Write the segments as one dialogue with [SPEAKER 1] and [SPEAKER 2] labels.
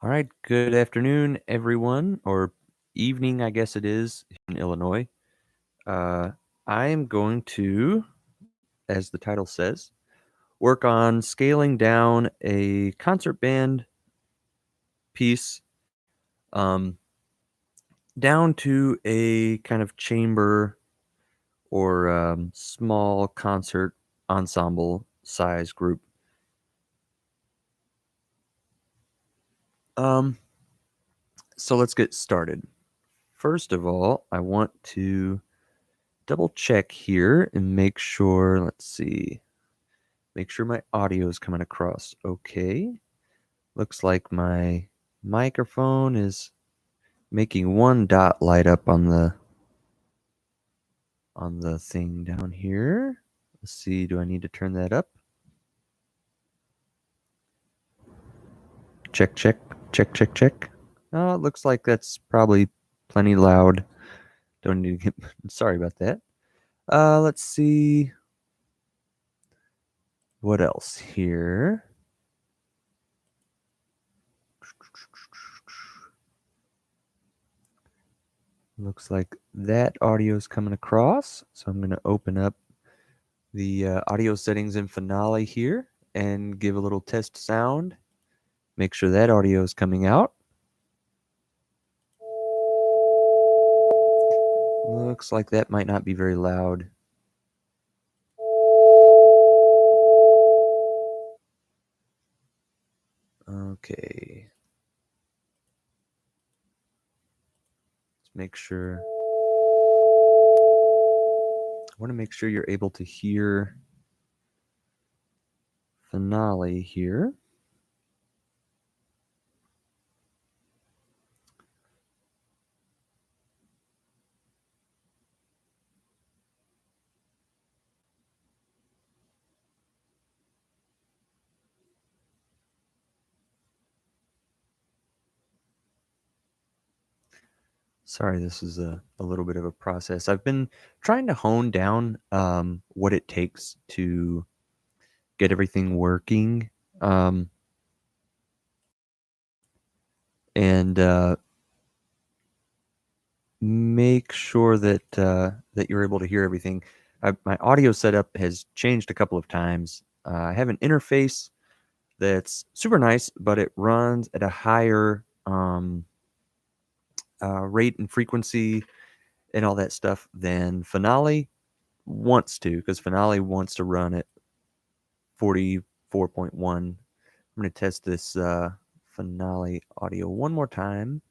[SPEAKER 1] All right, good afternoon, everyone, or evening, I guess it is, in Illinois. Uh, I am going to, as the title says, work on scaling down a concert band piece um, down to a kind of chamber or small concert ensemble size group. Um, so let's get started. First of all, I want to double check here and make sure, let's see, make sure my audio is coming across okay. Looks like my microphone is making one dot light up on the thing down here. Let's see, do I need to turn that up? Check, check, check, check, check. Oh, it looks like that's probably plenty loud. Don't need to get, sorry about that. Let's see. What else here? Looks like that audio is coming across. So I'm going to open up the audio settings in Finale here and give a little test sound. Make sure that audio is coming out. Looks like that might not be very loud. Okay. Let's make sure. I want to make sure you're able to hear Finale here. Sorry, this is a little bit of a process. I've been trying to hone down what it takes to get everything working. And make sure that that you're able to hear everything. My audio setup has changed a couple of times. I have an interface that's super nice, but it runs at a higher rate and frequency and all that stuff than Finale wants to, because Finale wants to run at 44.1. I'm going to test this Finale audio one more time.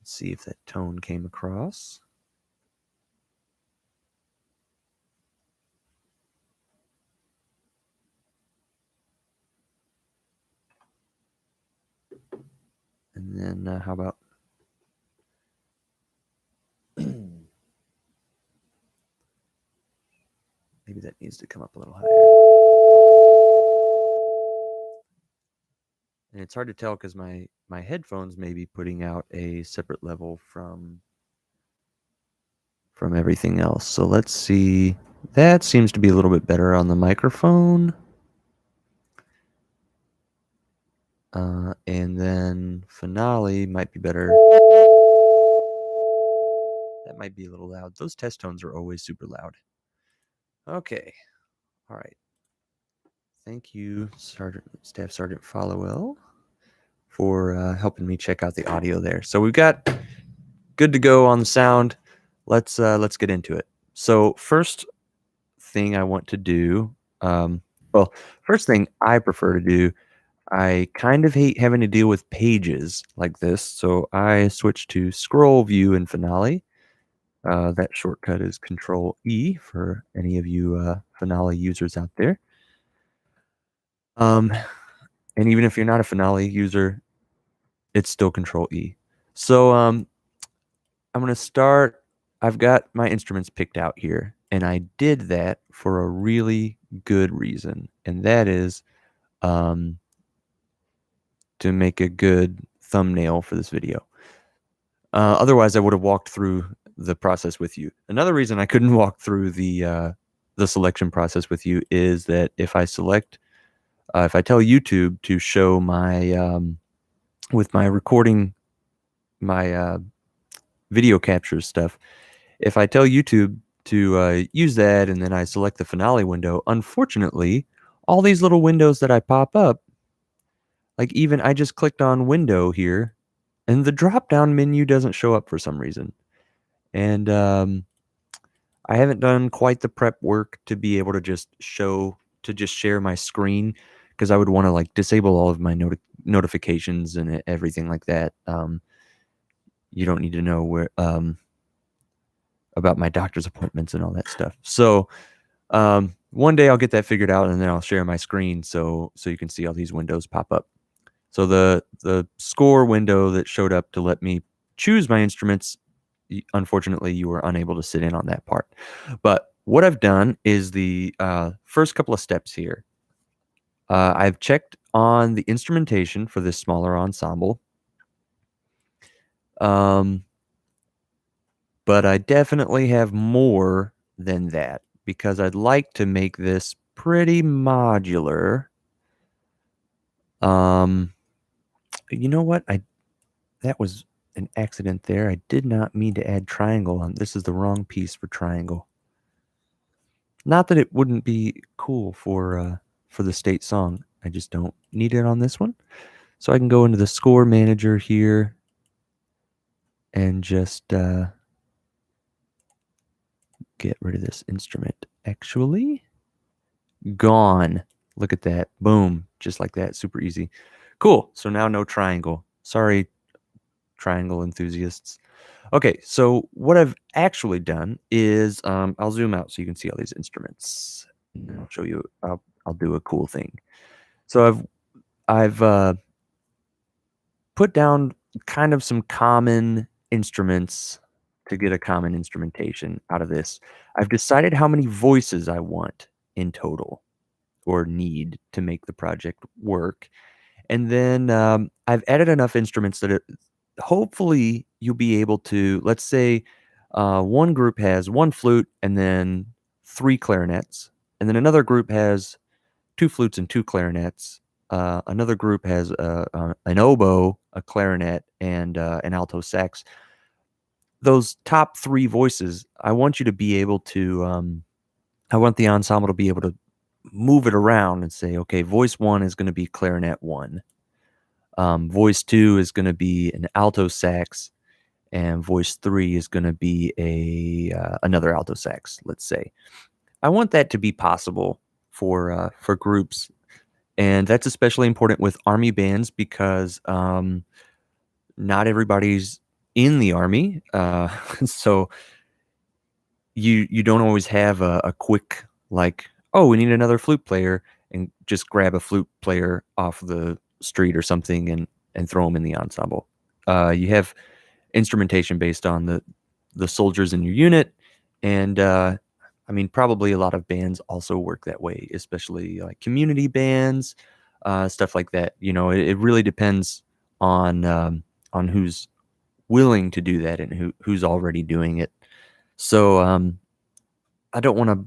[SPEAKER 1] See if that tone came across. And then how about maybe that needs to come up a little higher. And it's hard to tell because my headphones may be putting out a separate level from everything else. So let's see. That seems to be a little bit better on the microphone. And then Finale might be better. That might be a little loud. Those test tones are always super loud. Okay. All right. Thank you, Staff Sergeant Followell, for helping me check out the audio there. So we've got good to go on the sound. Let's get into it. So first thing I want to do, first thing I prefer to do, I kind of hate having to deal with pages like this, so I switch to scroll view in Finale. That shortcut is Control E for any of you Finale users out there. And even if you're not a Finale user, it's still Control E. So I'm going to start. I've got my instruments picked out here, and I did that for a really good reason, and that is to make a good thumbnail for this video. Otherwise, I would have walked through the process with you. Another reason I couldn't walk through the selection process with you is that if I select if I tell YouTube to show my with my recording, my video capture stuff, if I tell YouTube to use that and then I select the finale window, unfortunately, all these little windows that I pop up, like even I just clicked on window here, and the drop down menu doesn't show up for some reason. And I haven't done quite the prep work to be able to just share my screen, because I would want to like disable all of my notifications and everything like that. You don't need to know where about my doctor's appointments and all that stuff. So one day I'll get that figured out, and then I'll share my screen so you can see all these windows pop up. So the score window that showed up to let me choose my instruments, unfortunately, you were unable to sit in on that part. But what I've done is the first couple of steps here. I've checked on the instrumentation for this smaller ensemble. But I definitely have more than that, because I'd like to make this pretty modular. You know what? That was an accident there. I did not mean to add triangle on. This is the wrong piece for triangle. Not that it wouldn't be cool for the state song. I just don't need it on this one. So I can go into the score manager here and just get rid of this instrument. Actually, gone. Look at that. Boom. Just like that. Super easy. Cool. So now no triangle. Sorry, triangle enthusiasts. Okay, so what I've actually done is I'll zoom out so you can see all these instruments. And I'll show you. I'll do a cool thing. So I've put down kind of some common instruments to get a common instrumentation out of this. I've decided how many voices I want in total, or need to make the project work. And then I've added enough instruments that hopefully you'll be able to, let's say one group has one flute and then 3 clarinets, and then another group has 2 flutes and 2 clarinets. Another group has an oboe, a clarinet, and an alto sax. Those top 3 voices, I want you to be able to, I want the ensemble to be able to move it around and say, okay, voice 1 is going to be clarinet 1. Voice 2 is going to be an alto sax, and voice 3 is going to be another alto sax, let's say. I want that to be possible for groups, and that's especially important with army bands, because not everybody's in the army, so you don't always have a quick, like, oh, we need another flute player, and just grab a flute player off the street or something and throw them in the ensemble. You have instrumentation based on the soldiers in your unit, and I mean, probably a lot of bands also work that way, especially like community bands, stuff like that. You know, it really depends on who's willing to do that and who's already doing it. So I don't want to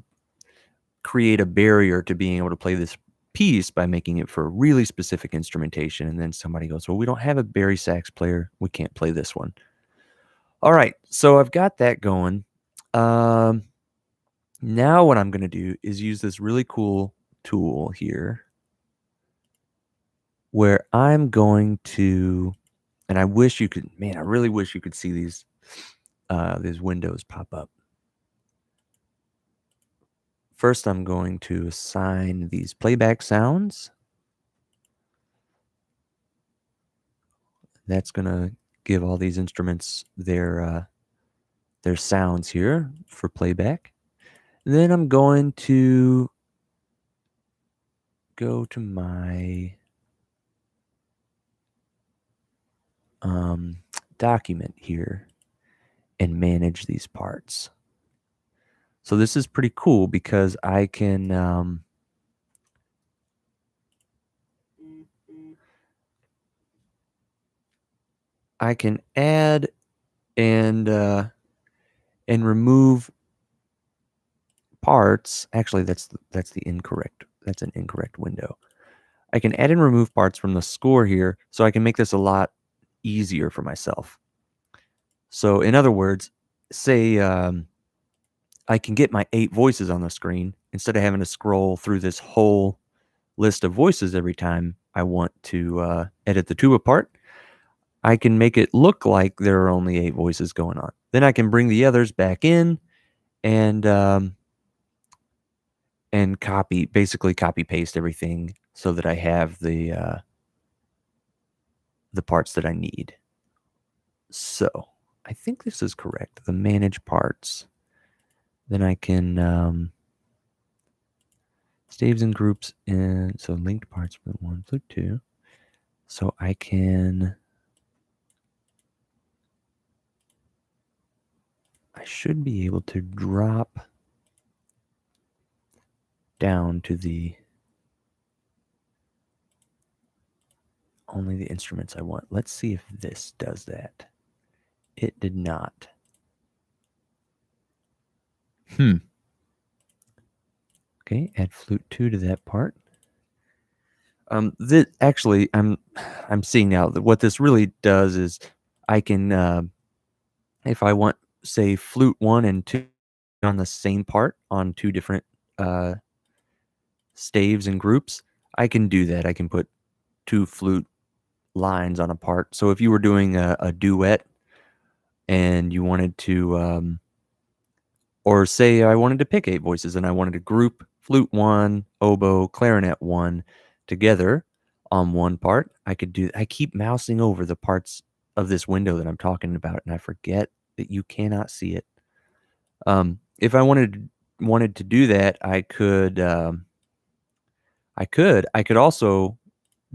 [SPEAKER 1] create a barrier to being able to play this piece by making it for a really specific instrumentation, and then somebody goes, well, we don't have a bari sax player, we can't play this one. All right, so I've got that going. Now what I'm going to do is use this really cool tool here, where I'm going to, and I wish you could, man, I really wish you could see these windows pop up. First, I'm going to assign these playback sounds. That's going to give all these instruments their sounds here for playback. And then I'm going to go to my document here and manage these parts. So this is pretty cool, because I can add and remove parts. Actually, that's an incorrect window. I can add and remove parts from the score here, so I can make this a lot easier for myself. So in other words, say I can get my 8 voices on the screen instead of having to scroll through this whole list of voices every time I want to edit the tuba part. I can make it look like there are only 8 voices going on. Then I can bring the others back in and basically copy paste everything so that I have the parts that I need. So I think this is correct. The manage parts. Then I can staves and groups, and so linked parts for 1 through 2. So I should be able to drop down to only the instruments I want. Let's see if this does that. It did not. Okay, add flute 2 to that part. Actually, I'm seeing now that what this really does is I can, if I want, say, flute 1 and 2 on the same part on 2 different staves and groups, I can do that. I can put 2 flute lines on a part. So if you were doing a duet and you wanted to, or say I wanted to pick 8 voices and I wanted to group flute 1, oboe, clarinet 1 together on one part, I could do. I keep mousing over the parts of this window that I'm talking about, and I forget that you cannot see it. If I wanted to do that, I could also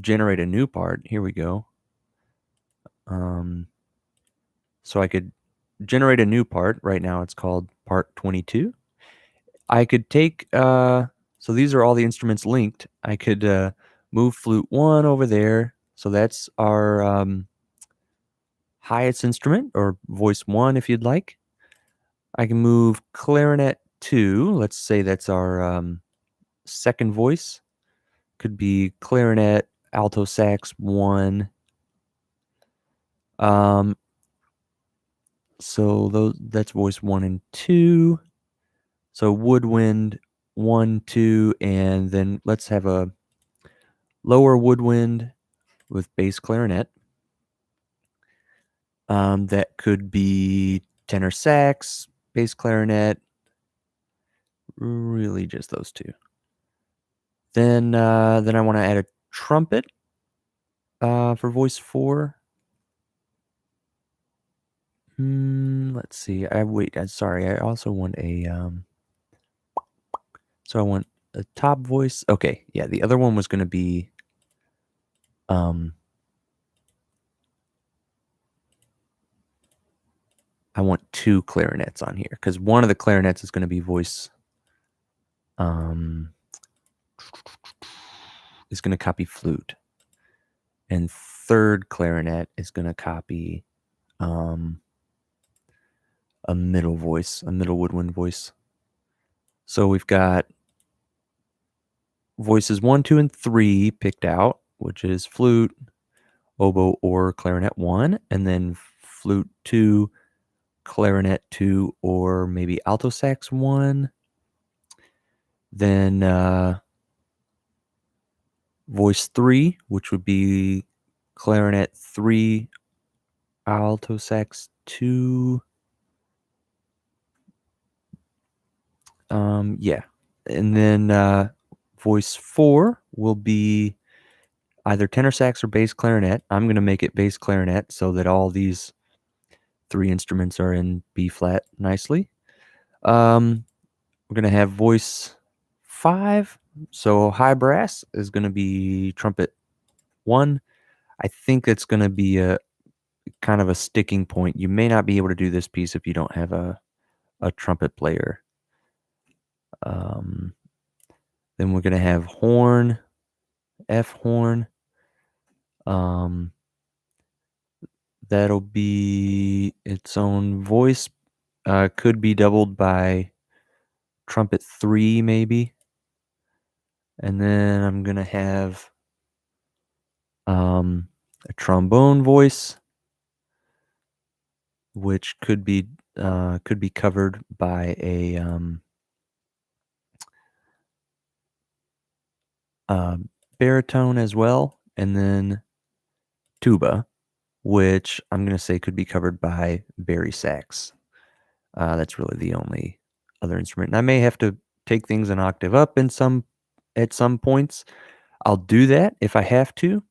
[SPEAKER 1] generate a new part. Here we go. So I could generate a new part. Right now it's called part 22. I could take, so these are all the instruments linked. I could move flute 1 over there. So that's our highest instrument, or voice 1 if you'd like. I can move clarinet 2. Let's say that's our second voice. Could be clarinet, alto sax 1. So that's voice 1 and 2. So woodwind 1, 2, and then let's have a lower woodwind with bass clarinet. That could be tenor sax, bass clarinet, really just those 2. Then I want to add a trumpet for voice 4. Let's see. Sorry. I also want a so I want a top voice. Okay, yeah. The other one was going to be I want 2 clarinets on here because one of the clarinets is going to be voice. Is going to copy flute, and third clarinet is going to copy a middle voice, a middle woodwind voice. So we've got voices 1, 2, and 3 picked out, which is flute, oboe, or clarinet 1, and then flute 2, clarinet 2, or maybe alto sax 1. Then voice 3, which would be clarinet 3, alto sax 2. Yeah. And then voice 4 will be either tenor sax or bass clarinet. I'm going to make it bass clarinet so that all these 3 instruments are in B flat nicely. We're going to have voice 5. So high brass is going to be trumpet 1. I think it's going to be a kind of a sticking point. You may not be able to do this piece if you don't have a trumpet player. Then we're going to have horn, F horn. That'll be its own voice. Could be doubled by trumpet 3 maybe. And then I'm going to have A trombone voice, which could be covered by a uh, baritone as well, and then tuba, which I'm going to say could be covered by bari sax. That's really the only other instrument. And I may have to take things an octave up at some points. I'll do that if I have to.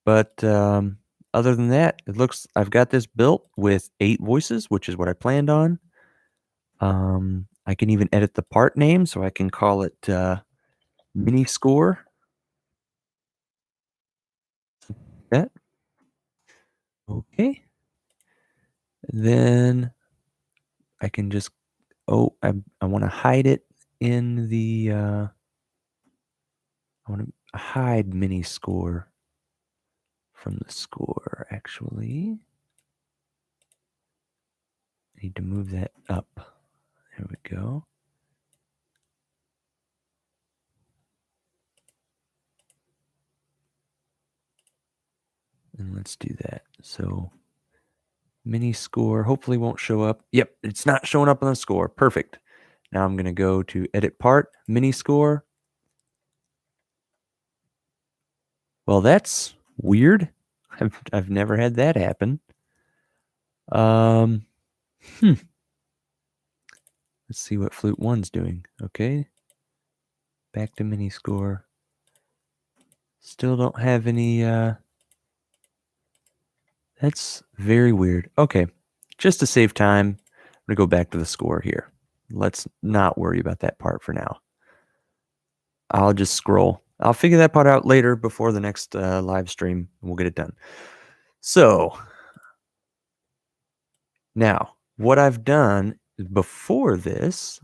[SPEAKER 1] But other than that, it looks I've got this built with 8 voices, which is what I planned on. I can even edit the part name, so I can call it mini score. That okay. Then I can just I want to hide it in the I want to hide mini score from the score actually. I need to move that up. There we go. And let's do that. So mini score hopefully won't show up. Yep, it's not showing up on the score. Perfect. Now I'm going to go to edit part, mini score. Well, that's weird. I've never had that happen. Um, Let's see what flute 1's doing. Okay. Back to mini score. Still don't have any that's very weird. Okay. Just to save time, I'm going to go back to the score here. Let's not worry about that part for now. I'll just scroll. I'll figure that part out later before the next live stream, and we'll get it done. So now, what I've done before this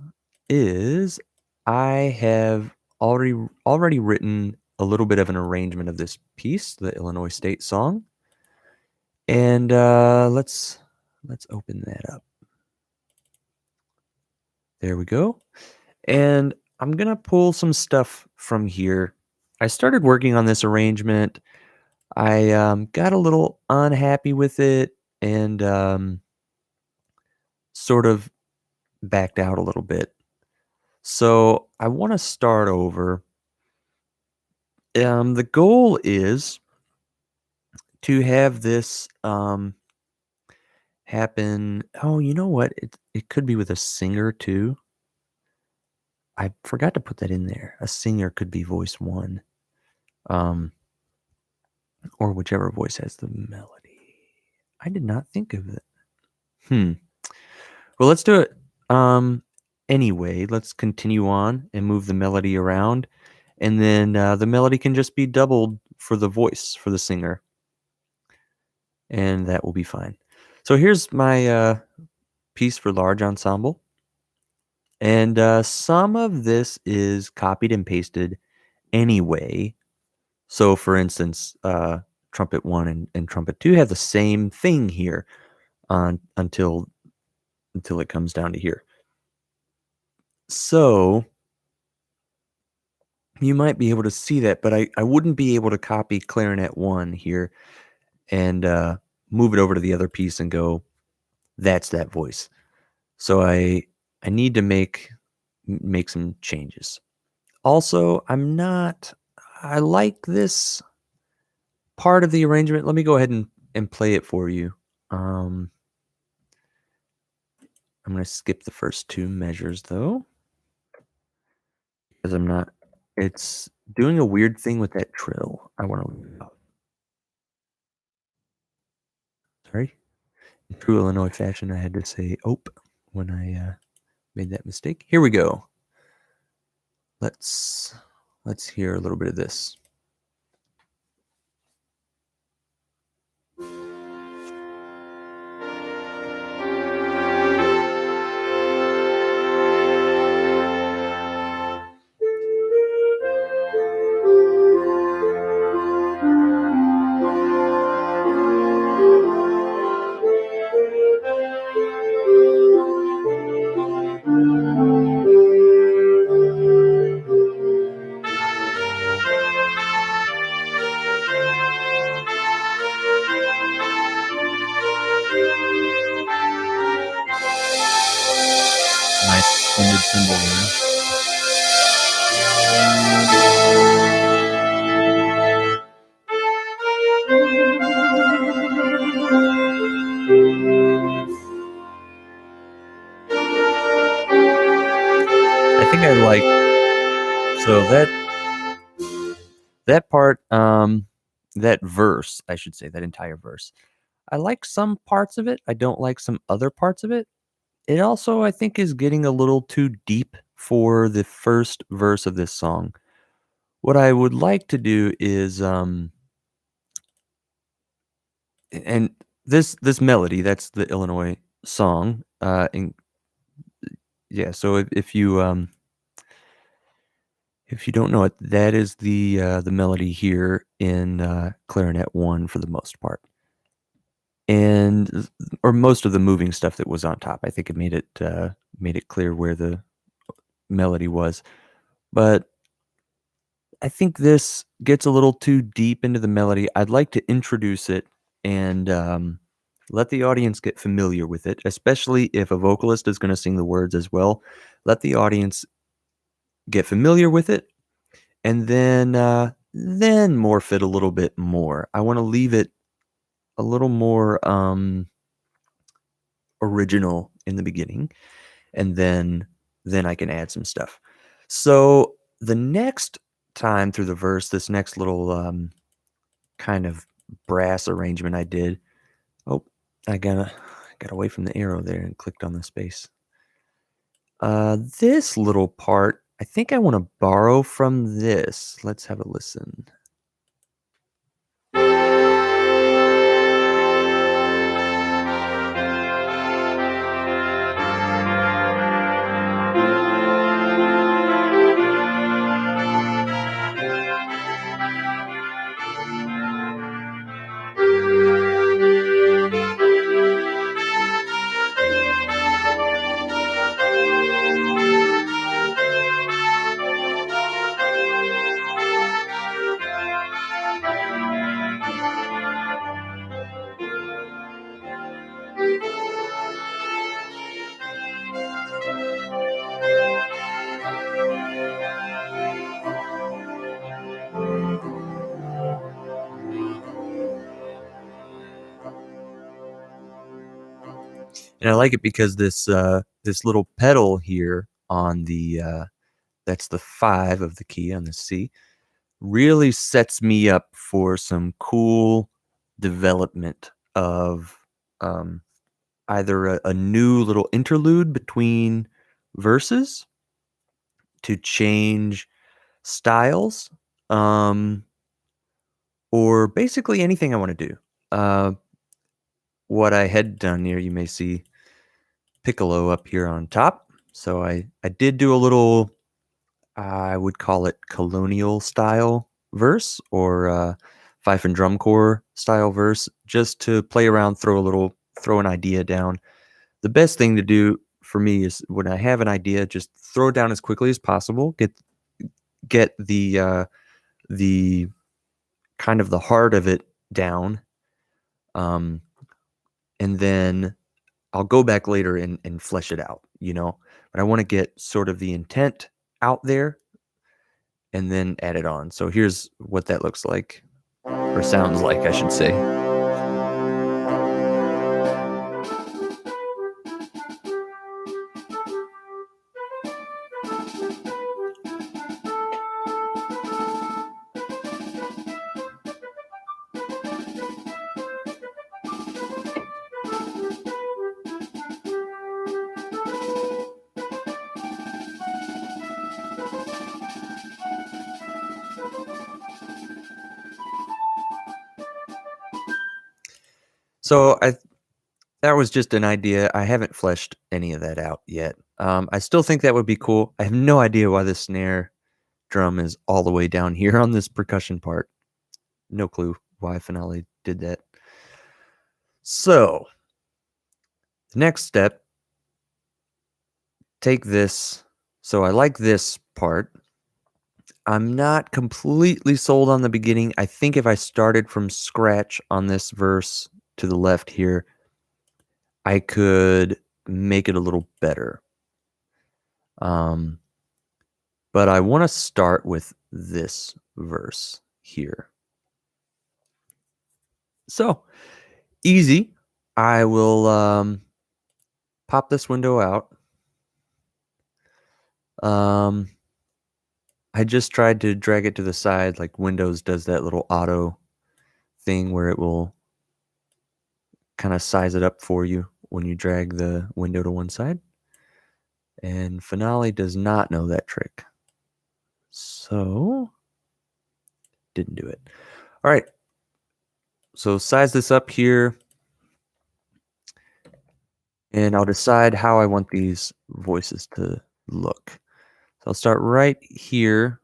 [SPEAKER 1] is I have already written a little bit of an arrangement of this piece, the Illinois State song, and let's open that up. There we go. And I'm gonna pull some stuff from here. I started working on this arrangement. I got a little unhappy with it and sort of backed out a little bit. So I want to start over. The goal is to have this happen. Oh, you know what? It could be with a singer too. I forgot to put that in there. A singer could be voice 1, or whichever voice has the melody. I did not think of it. Well, let's do it. Anyway, let's continue on and move the melody around, and then the melody can just be doubled for the voice for the singer, and that will be fine. So here's my piece for large ensemble, and some of this is copied and pasted anyway. So, for instance, trumpet 1 and trumpet 2 have the same thing here until it comes down to here. So you might be able to see that, but I wouldn't be able to copy clarinet 1 here and move it over to the other piece and go, that's that voice. So I need to make some changes. Also, I like this part of the arrangement. Let me go ahead and play it for you. I'm going to skip the first 2 measures though, because it's doing a weird thing with that trill. I want to leave it out. Sorry. In true Illinois fashion, I had to say "ope" when I made that mistake. Here we go. Let's hear a little bit of this. more. I think I like, so that part, that verse, I should say, that entire verse. I like some parts of it. I don't like some other parts of it. It also, I think, is getting a little too deep for the first verse of this song. What I would like to do is, and this melody, that's the Illinois song, and yeah. So if you don't know it, that is the melody here in clarinet one for the most part, and or most of the moving stuff that was on top. I think it made it clear where the melody was, but I think this gets a little too deep into the melody. I'd like to introduce it and let the audience get familiar with it, especially if a vocalist is going to sing the words as well. Let the audience get familiar with it, and then morph it a little bit more. I want to leave it a little more original in the beginning, and then I can add some stuff. So the next time through the verse, this next little kind of brass arrangement I did. Oh, I got away from the arrow there and clicked on the space. This little part, I think I want to borrow from this. Let's have a listen. And I like it because this little pedal here on the that's the 5 of the key on the C, really sets me up for some cool development of either a new little interlude between verses to change styles, or basically anything I want to do. What I had done here, you may see piccolo up here on top. So I did do a little, I would call it colonial style verse, or fife and drum corps style verse, just to play around, throw an idea down. The best thing to do for me is when I have an idea, just throw it down as quickly as possible. Get the kind of the heart of it down, and then I'll go back later and flesh it out, but I want to get sort of the intent out there and then add it on. So here's what that looks like, or sounds like, I should say. So that was just an idea. I haven't fleshed any of that out yet. I still think that would be cool. I have no idea why the snare drum is all the way down here on this percussion part. No clue why Finale did that. So, the next step, take this. So I like this part. I'm not completely sold on the beginning. I think if I started from scratch on this verse to the left here, I could make it a little better. But I want to start with this verse here. So easy. I will pop this window out. I just tried to drag it to the side, like Windows does that little auto thing where it will kind of size it up for you when you drag the window to one side. And Finale does not know that trick. So, didn't do it. All right. So size this up here. And I'll decide how I want these voices to look. So I'll start right here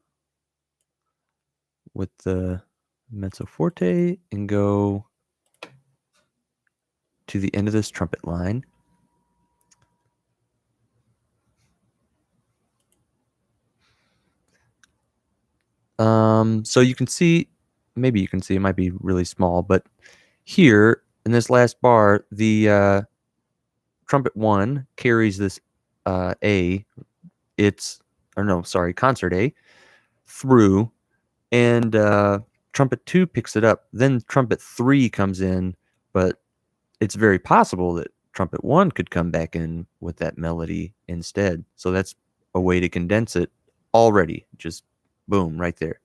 [SPEAKER 1] with the mezzo forte and go to the end of this trumpet line. So you can see, maybe you can see, it might be really small, but here in this last bar, the trumpet 1 carries this A, concert A through, and trumpet 2 picks it up. Then trumpet 3 comes in, but it's very possible that trumpet 1 could come back in with that melody instead. So that's a way to condense it already. Just boom, right there.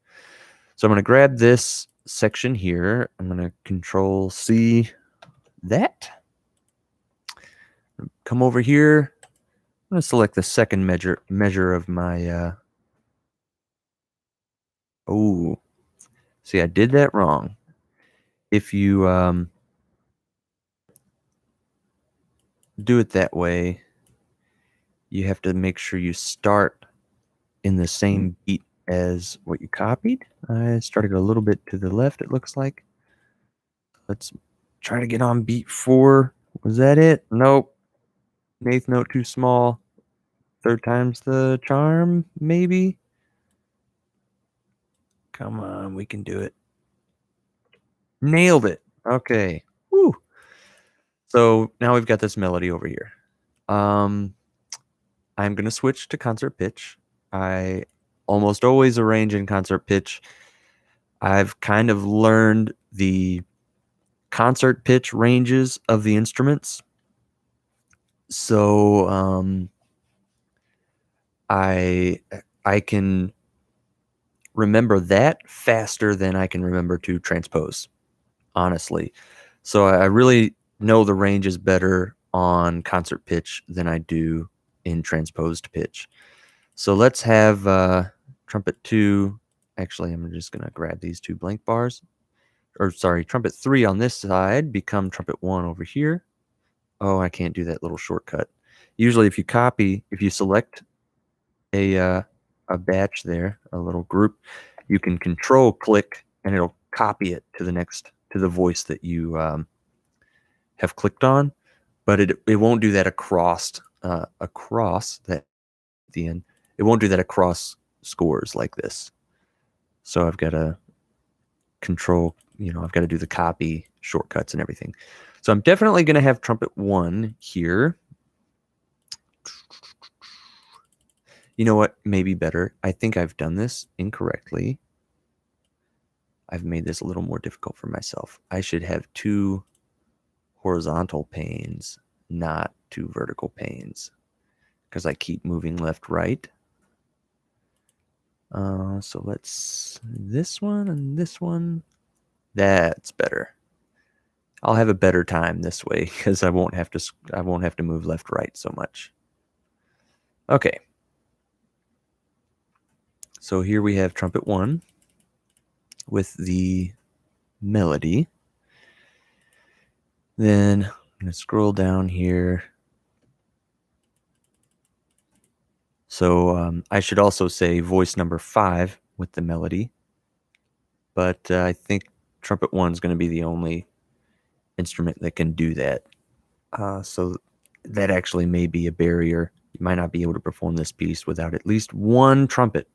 [SPEAKER 1] So I'm going to grab this section here. I'm going to Control C that. Come over here. I'm going to select the second measure of my oh, see, I did that wrong. If you do it that way, you have to make sure you start in the same beat as what you copied. I started a little bit to the left, it looks like. Let's try to get on beat 4. Was that it? Nope. Eighth note too small. Third time's the charm, maybe? Come on, we can do it. Nailed it. Okay. Woo. So now we've got this melody over here. I'm going to switch to concert pitch. I almost always arrange in concert pitch. I've kind of learned the concert pitch ranges of the instruments. So I can remember that faster than I can remember to transpose, honestly. So I really know the ranges better on concert pitch than I do in transposed pitch. So let's have trumpet 2. Actually, I'm just going to grab these 2 blank bars. Or sorry, trumpet 3 on this side become trumpet 1 over here. Oh, I can't do that little shortcut. Usually if you select a batch there, a little group, you can Control click and it'll copy it to the voice that you have clicked on, but it won't do that across that at the end. It won't do that across scores like this. So I've got to Control, I've got to do the copy shortcuts and everything. So I'm definitely going to have trumpet 1 here. You know what? Maybe better. I think I've done this incorrectly. I've made this a little more difficult for myself. I should have 2 horizontal panes, not 2 vertical panes, because I keep moving left, right. So let's this one and this one. That's better. I'll have a better time this way because I won't have to move left, right so much. Okay. So here we have trumpet 1 with the melody. Then I'm going to scroll down here. So I should also say voice number 5 with the melody. But I think trumpet 1 is going to be the only instrument that can do that. So that actually may be a barrier. You might not be able to perform this piece without at least 1 trumpet.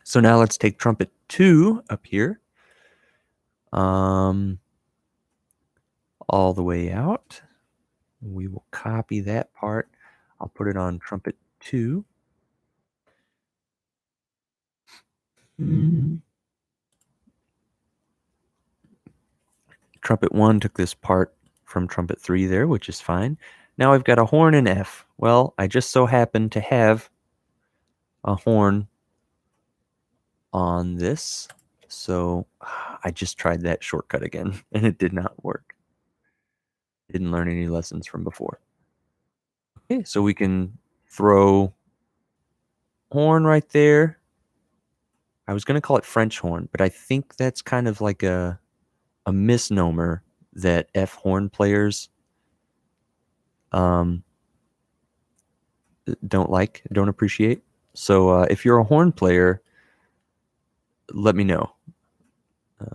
[SPEAKER 1] So now let's take trumpet 2 up here. All the way out. We will copy that part. I'll put it on trumpet 2. Trumpet 1 took this part from trumpet 3 there, which is fine. Now I've got a horn in F. Well, I just so happen to have a horn on this, so I just tried that shortcut again, and it did not work. Didn't learn any lessons from before. Okay, so we can throw horn right there. I was going to call it French horn, but I think that's kind of like a misnomer that F horn players don't appreciate. So if you're a horn player, let me know.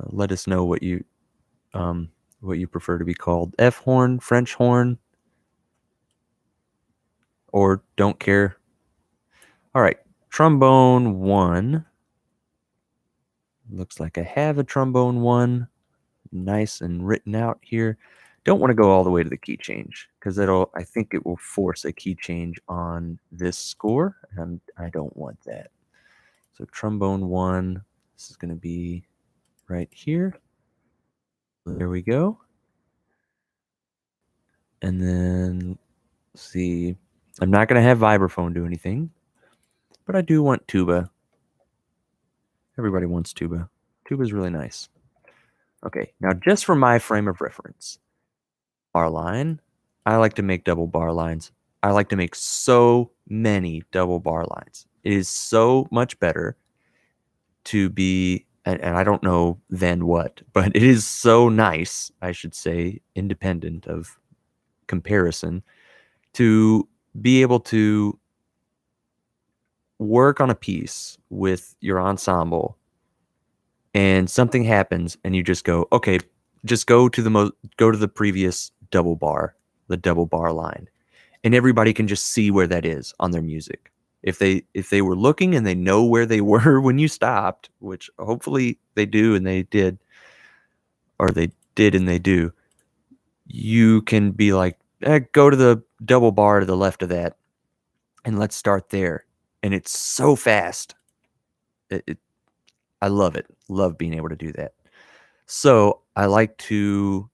[SPEAKER 1] Let us know what you prefer to be called: F horn, French horn, or don't care. All right, trombone 1. Looks like I have a trombone 1, nice and written out here. Don't want to go all the way to the key change because I think it will force a key change on this score, and I don't want that. So trombone 1, this is going to be right here. There we go. And then, let's see, I'm not going to have vibraphone do anything, but I do want tuba. Everybody wants tuba. Tuba is really nice. Okay, now just for my frame of reference, bar line, I like to make double bar lines. I like to make so many double bar lines. It is so much better to be, and I don't know then what, but it is so nice, I should say, independent of comparison, to be able to work on a piece with your ensemble and something happens and you just go, okay, just go to the previous double bar, the double bar line, and everybody can just see where that is on their music. If they were looking and they know where they were when you stopped, which hopefully they do and they did, or they did and they do, you can be like, go to the double bar to the left of that and let's start there. And it's so fast. I love it. Love being able to do that. So I like to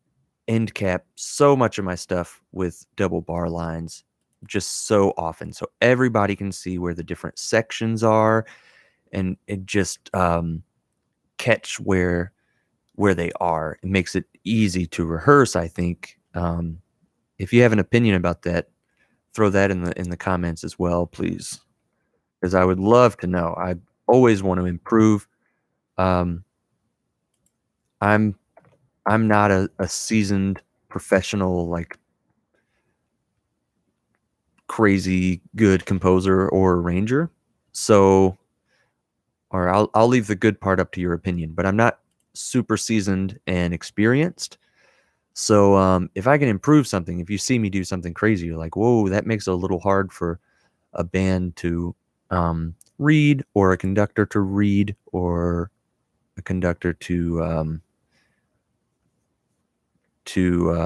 [SPEAKER 1] end cap so much of my stuff with double bar lines just so often, so everybody can see where the different sections are and it just catch where they are. It makes it easy to rehearse, I think. If you have an opinion about that, throw that in the comments as well, please, because I would love to know. I always want to improve. I'm not a seasoned professional, like crazy good composer or arranger. So, or I'll leave the good part up to your opinion, but I'm not super seasoned and experienced. So if I can improve something, if you see me do something crazy, you're like, whoa, that makes it a little hard for a band to read, or a conductor to read, or a conductor to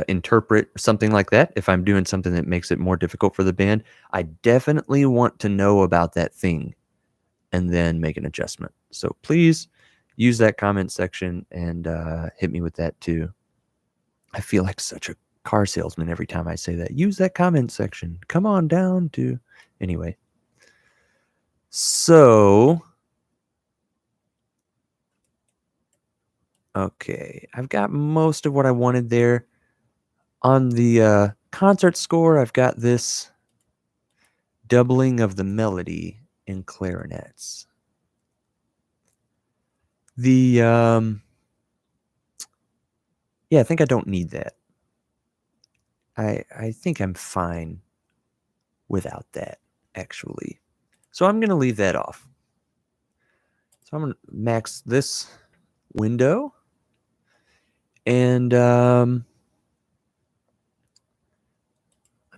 [SPEAKER 1] interpret, something like that. If I'm doing something that makes it more difficult for the band, I definitely want to know about that thing and then make an adjustment. So please use that comment section and hit me with that too. I feel like such a car salesman every time I say that. Use that comment section. Come on down to... Anyway. So, okay. I've got most of what I wanted there. On the concert score, I've got this doubling of the melody in clarinets. Yeah, I think I don't need that. I think I'm fine without that, actually. So I'm going to leave that off. So I'm going to max this window. And I'm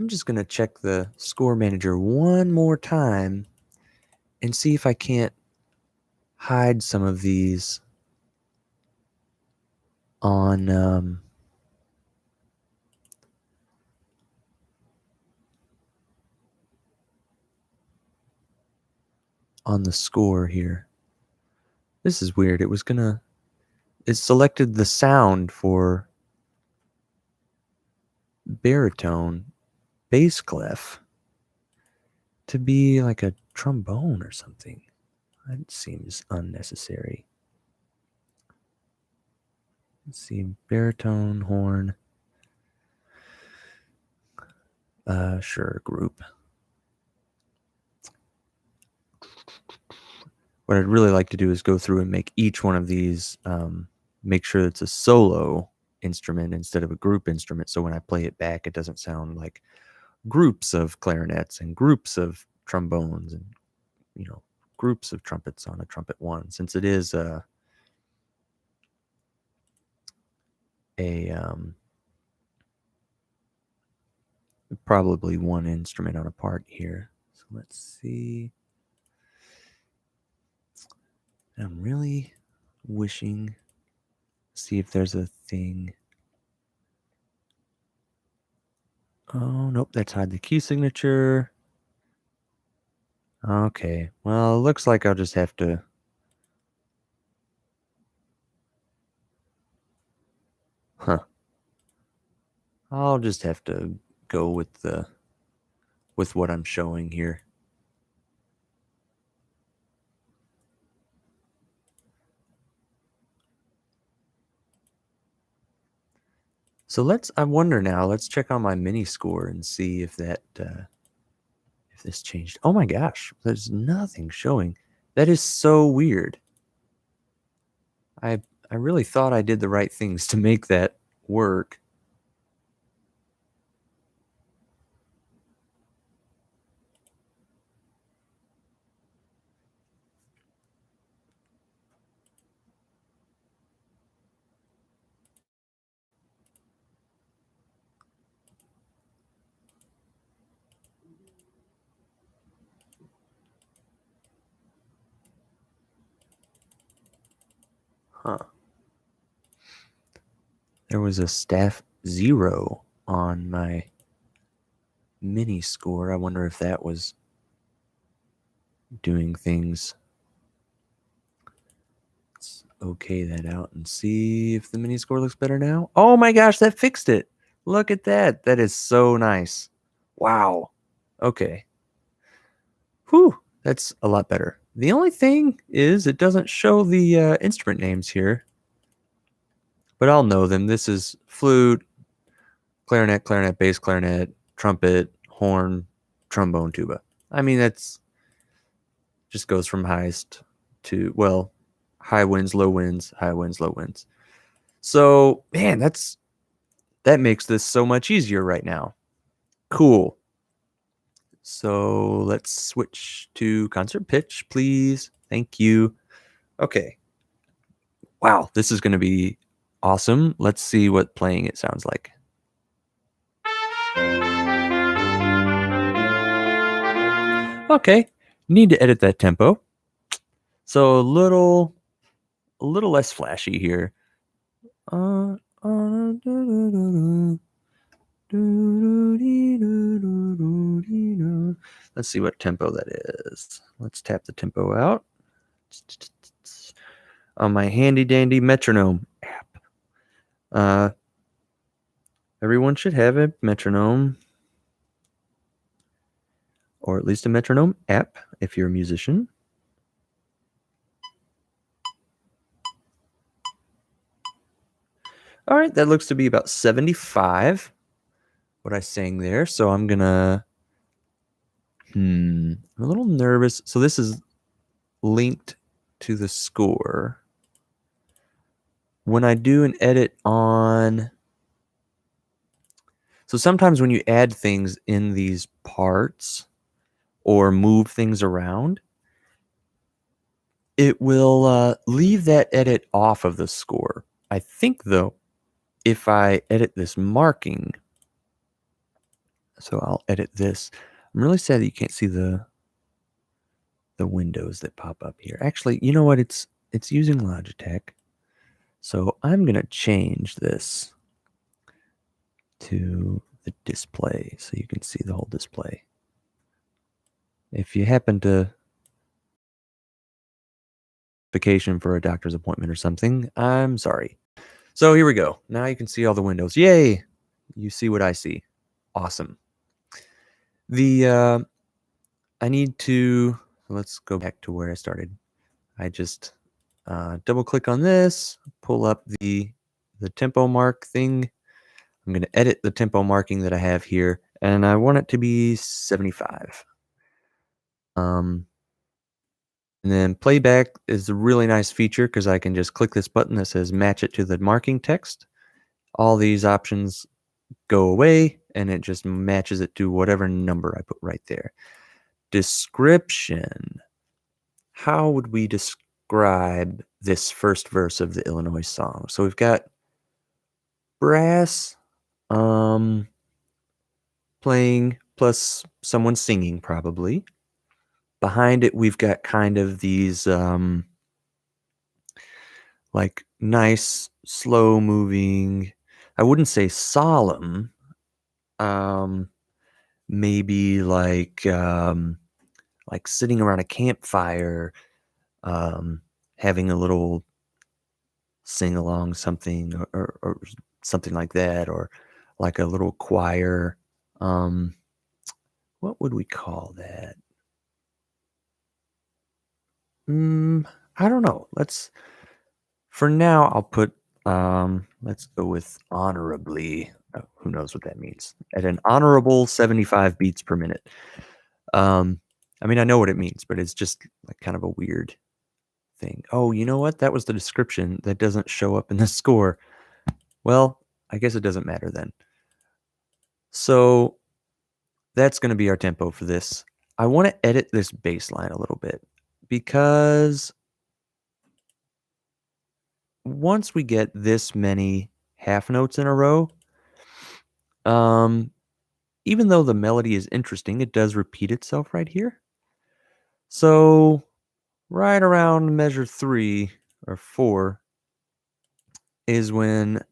[SPEAKER 1] just going to check the score manager one more time and see if I can't hide some of these on... on the score here. This is weird. It selected the sound for baritone bass clef to be like a trombone or something. That seems unnecessary. Let's see, baritone, horn. Sure, group. What I'd really like to do is go through and make each one of these, make sure it's a solo instrument instead of a group instrument. So when I play it back, it doesn't sound like groups of clarinets and groups of trombones and, groups of trumpets on a trumpet one, since it is probably one instrument on a part here. So let's see. I'm really wishing, see if there's a thing. Oh, nope, that's hide the key signature. Okay, well, it looks like I'll just have to. Huh. I'll just have to go with what I'm showing here. So I wonder now, let's check on my mini score and see if that, if this changed. Oh my gosh, there's nothing showing. That is so weird. I really thought I did the right things to make that work. Huh. There was a staff 0 on my mini score. I wonder if that was doing things. Let's okay that out and see if the mini score looks better now. Oh my gosh, that fixed it. Look at that. That is so nice. Wow. Okay. Whew, that's a lot better. The only thing is it doesn't show the instrument names here, but I'll know them. This is flute, clarinet, bass clarinet, trumpet, horn, trombone, tuba. I mean, that's just goes from highest to, well, high winds, low winds, high winds, low winds. So, man, that makes this so much easier right now. Cool. So let's switch to concert pitch, please. Thank you. Okay. Wow, this is going to be awesome. Let's see what playing it sounds like. Okay, need to edit that tempo. So a little less flashy here. Let's see what tempo that is. Let's tap the tempo out on my handy dandy metronome app. Everyone should have a metronome, or at least a metronome app if you're a musician. All right, that looks to be about 75, what I sang there. So I'm gonna, I'm a little nervous. So this is linked to the score. When I do an edit on, so sometimes when you add things in these parts or move things around, it will leave that edit off of the score. I think, though, if I edit this marking, so I'll edit this. I'm really sad that you can't see the windows that pop up here. Actually, you know what? It's using Logitech. So I'm going to change this to the display so you can see the whole display. If you happen to vacation for a doctor's appointment or something. I'm sorry. So here we go. Now you can see all the windows. Yay! You see what I see. Awesome. The I need to, let's go back to where I started. I just double click on this, pull up the tempo mark thing. I'm going to edit the tempo marking that I have here, and I want it to be 75. And then playback is a really nice feature because I can just click this button that says match it to the marking text. All these options go away, and it just matches it to whatever number I put right there. Description. How would we describe this first verse of the Illinois song? So we've got brass playing plus someone singing probably. Behind it, we've got kind of these like nice, slow moving, I wouldn't say solemn, maybe like sitting around a campfire, having a little sing along something or something like that, or like a little choir. What would we call that? I don't know. For now, I'll put, let's go with honorably. Oh, who knows what that means? At an honorable 75 beats per minute. I mean, I know what it means, but it's just like kind of a weird thing. Oh, you know what? That was the description that doesn't show up in the score. Well, I guess it doesn't matter then. So that's going to be our tempo for this. I want to edit this bass line a little bit because once we get this many half notes in a row, even though the melody is interesting, it does repeat itself right here. So right around measure 3 or 4 is when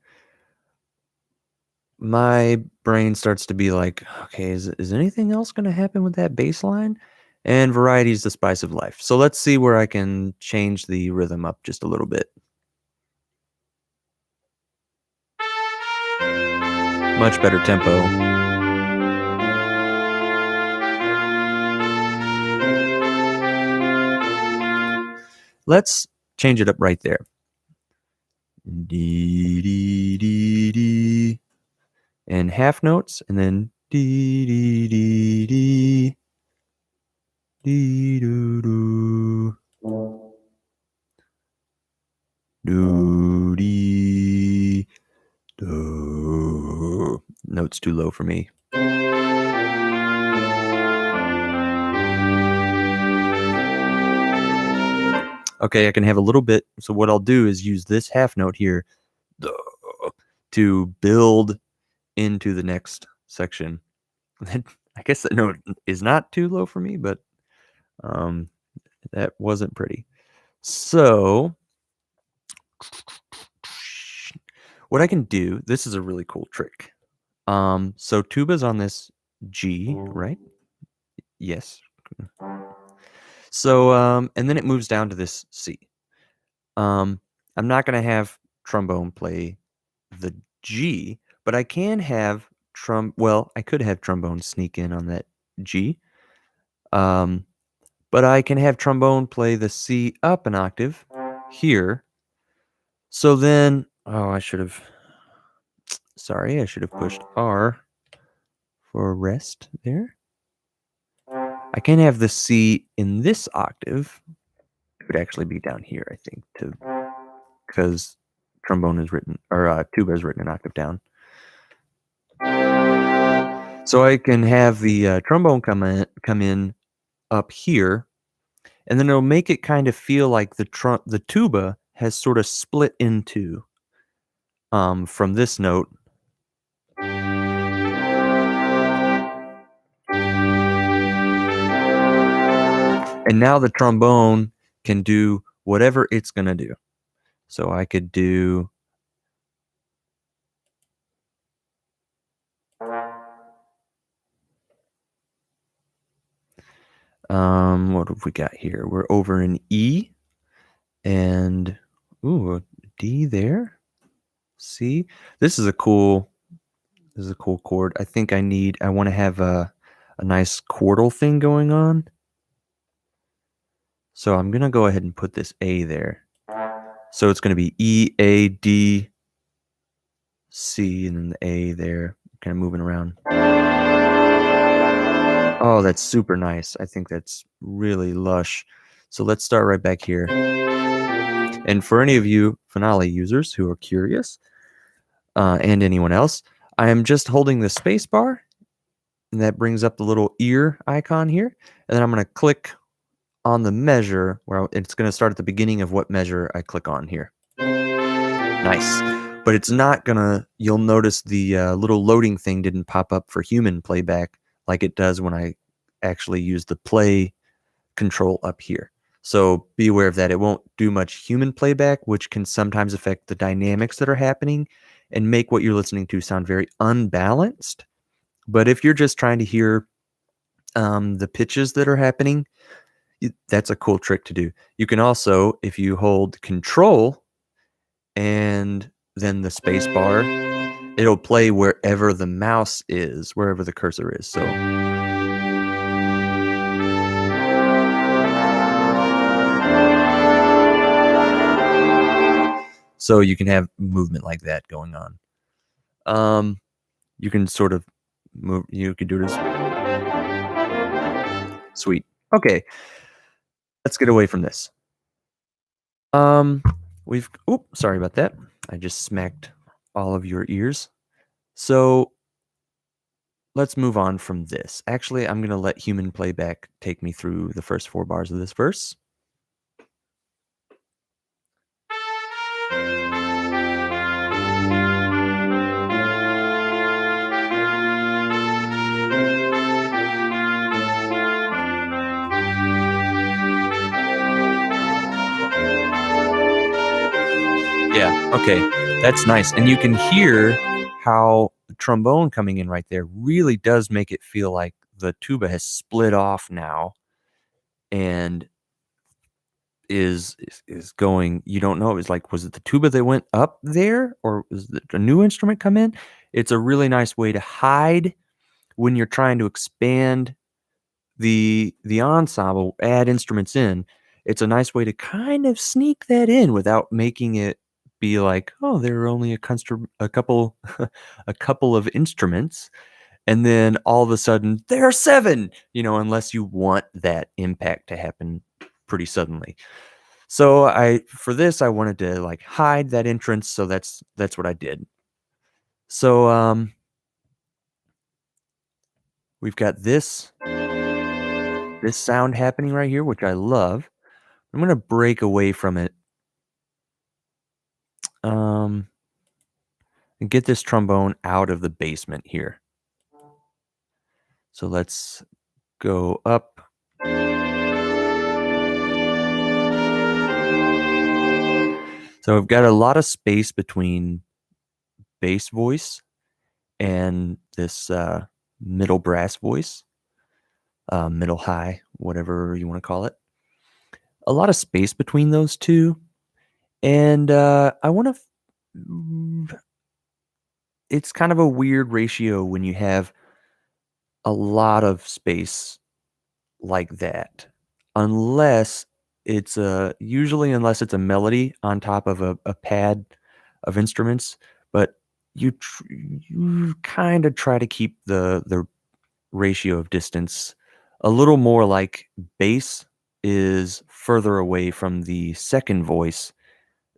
[SPEAKER 1] my brain starts to be like, okay, is anything else going to happen with that bass line? And variety is the spice of life. So let's see where I can change the rhythm up just a little bit. Much better tempo. Let's change it up right there. Dee, dee, dee, dee. And half notes, and then dee, dee, dee, dee. Dee, doo, doo. Doo, dee, doo. Note's too low for me. Okay, I can have a little bit. So what I'll do is use this half note here to build into the next section. I guess that note is not too low for me, but that wasn't pretty. So what I can do, this is a really cool trick. So tuba's on this G, right? Yes. So and then it moves down to this C. I'm not going to have trombone play the G, but I can have I could have trombone sneak in on that G. But I can have trombone play the C up an octave here. So then, I should have pushed R for rest there. I can have the C in this octave. It would actually be down here, I think, because trombone is written, or tuba is written an octave down. So I can have the trombone come in up here, and then it'll make it kind of feel like the tuba has sort of split into from this note. And now the trombone can do whatever it's going to do. So I could do what have we got here? We're over in E, and a D there. C. This is a cool chord. I think I want to have a nice chordal thing going on. So I'm going to go ahead and put this A there. So it's going to be E, A, D, C, and then the A there, kind of moving around. Oh, that's super nice. I think that's really lush. So let's start right back here. And for any of you Finale users who are curious, and anyone else, I am just holding the space bar, and that brings up the little ear icon here. And then I'm going to click on the measure where it's going to start at the beginning of what measure I click on here. Nice. But it's not going to, you'll notice the little loading thing didn't pop up for human playback like it does when I actually use the play control up here. So be aware of that. It won't do much human playback, which can sometimes affect the dynamics that are happening and make what you're listening to sound very unbalanced. But if you're just trying to hear the pitches that are happening, that's a cool trick to do. You can also, if you hold control and then the space bar, it'll play wherever the mouse is, wherever the cursor is. So you can have movement like that going on. You can sort of move, you could do it as sweet. Okay, let's get away from this. Sorry about that. I just smacked all of your ears. So let's move on from this. Actually, I'm going to let human playback take me through the first 4 bars of this verse. Yeah, okay, that's nice. And you can hear how the trombone coming in right there really does make it feel like the tuba has split off now and is going, you don't know, it's like, was it the tuba that went up there or was it a new instrument come in? It's a really nice way to hide when you're trying to expand the ensemble, add instruments in. It's a nice way to kind of sneak that in without making it be like, oh, there are only a couple a couple of instruments, and then all of a sudden there are 7, unless you want that impact to happen pretty suddenly. So for this I wanted to like hide that entrance, so that's what I did. So we've got this sound happening right here, which I love. I'm going to break away from it and get this trombone out of the basement here. So let's go up. So I've got a lot of space between bass voice and this middle brass voice, middle high, whatever you want to call it. A lot of space between those two. And I want to... It's kind of a weird ratio when you have a lot of space like that, unless it's unless it's a melody on top of a pad of instruments. But you kind of try to keep the ratio of distance a little more like bass is further away from the second voice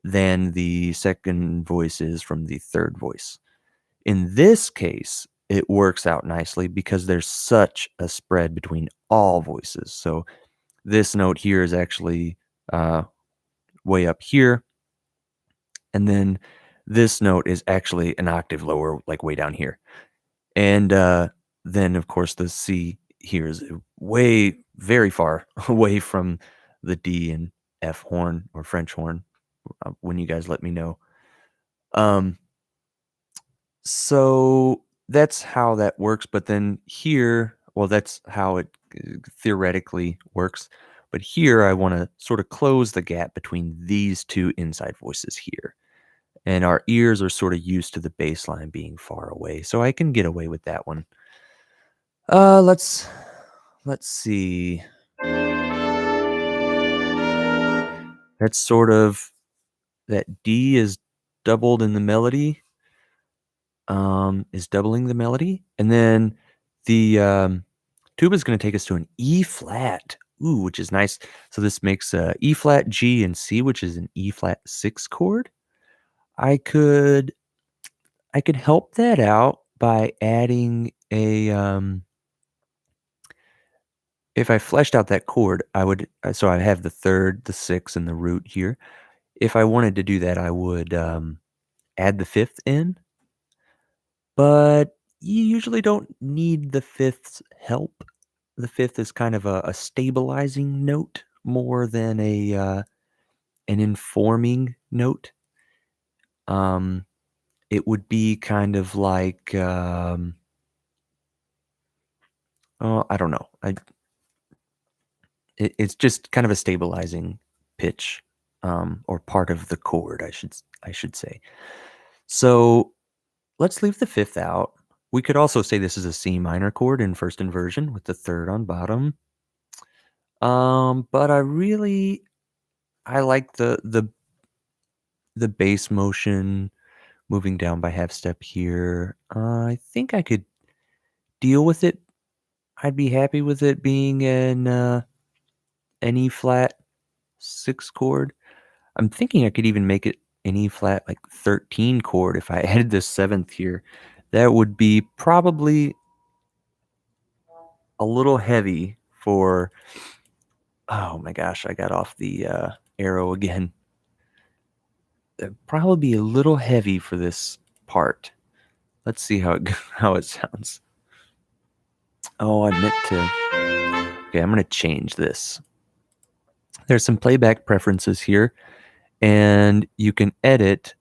[SPEAKER 1] than the second voice is from the third voice. In this case, it works out nicely because there's such a spread between all voices. So this note here is actually way up here. And then this note is actually an octave lower, like way down here. And then, of course, the C here is very far away from the D and F horn or French horn, when you guys let me know. So that's how that works. But then here, well, that's how it theoretically works. But here I want to sort of close the gap between these two inside voices here. And our ears are sort of used to the bass line being far away, so I can get away with that one. Let's see. That's sort of that D is doubled in the melody. Is doubling the melody, and then the tuba is going to take us to an E flat. Ooh, which is nice. So this makes E flat, G, and C, which is an E flat 6 chord. I could help that out by adding a if I fleshed out that chord, I would so I have the third, the sixth, and the root here. If I wanted to do that, I would add the fifth in, but you usually don't need the fifth's help. The fifth is kind of a stabilizing note more than an informing note. It would be kind of like oh, I don't know. It's just kind of a stabilizing pitch, or part of the chord, I should say. So let's leave the fifth out. We could also say this is a C minor chord in first inversion with the third on bottom. But I like the bass motion moving down by half step here. I think I could deal with it. I'd be happy with it being an E flat 6 chord. I'm thinking I could even make it an E flat like 13 chord if I added the seventh here. That would be probably a little heavy for. Oh my gosh, I got off the arrow again. It'd probably be a little heavy for this part. Let's see how it sounds. Oh, I meant to. Okay, I'm going to change this. There's some playback preferences here, and you can edit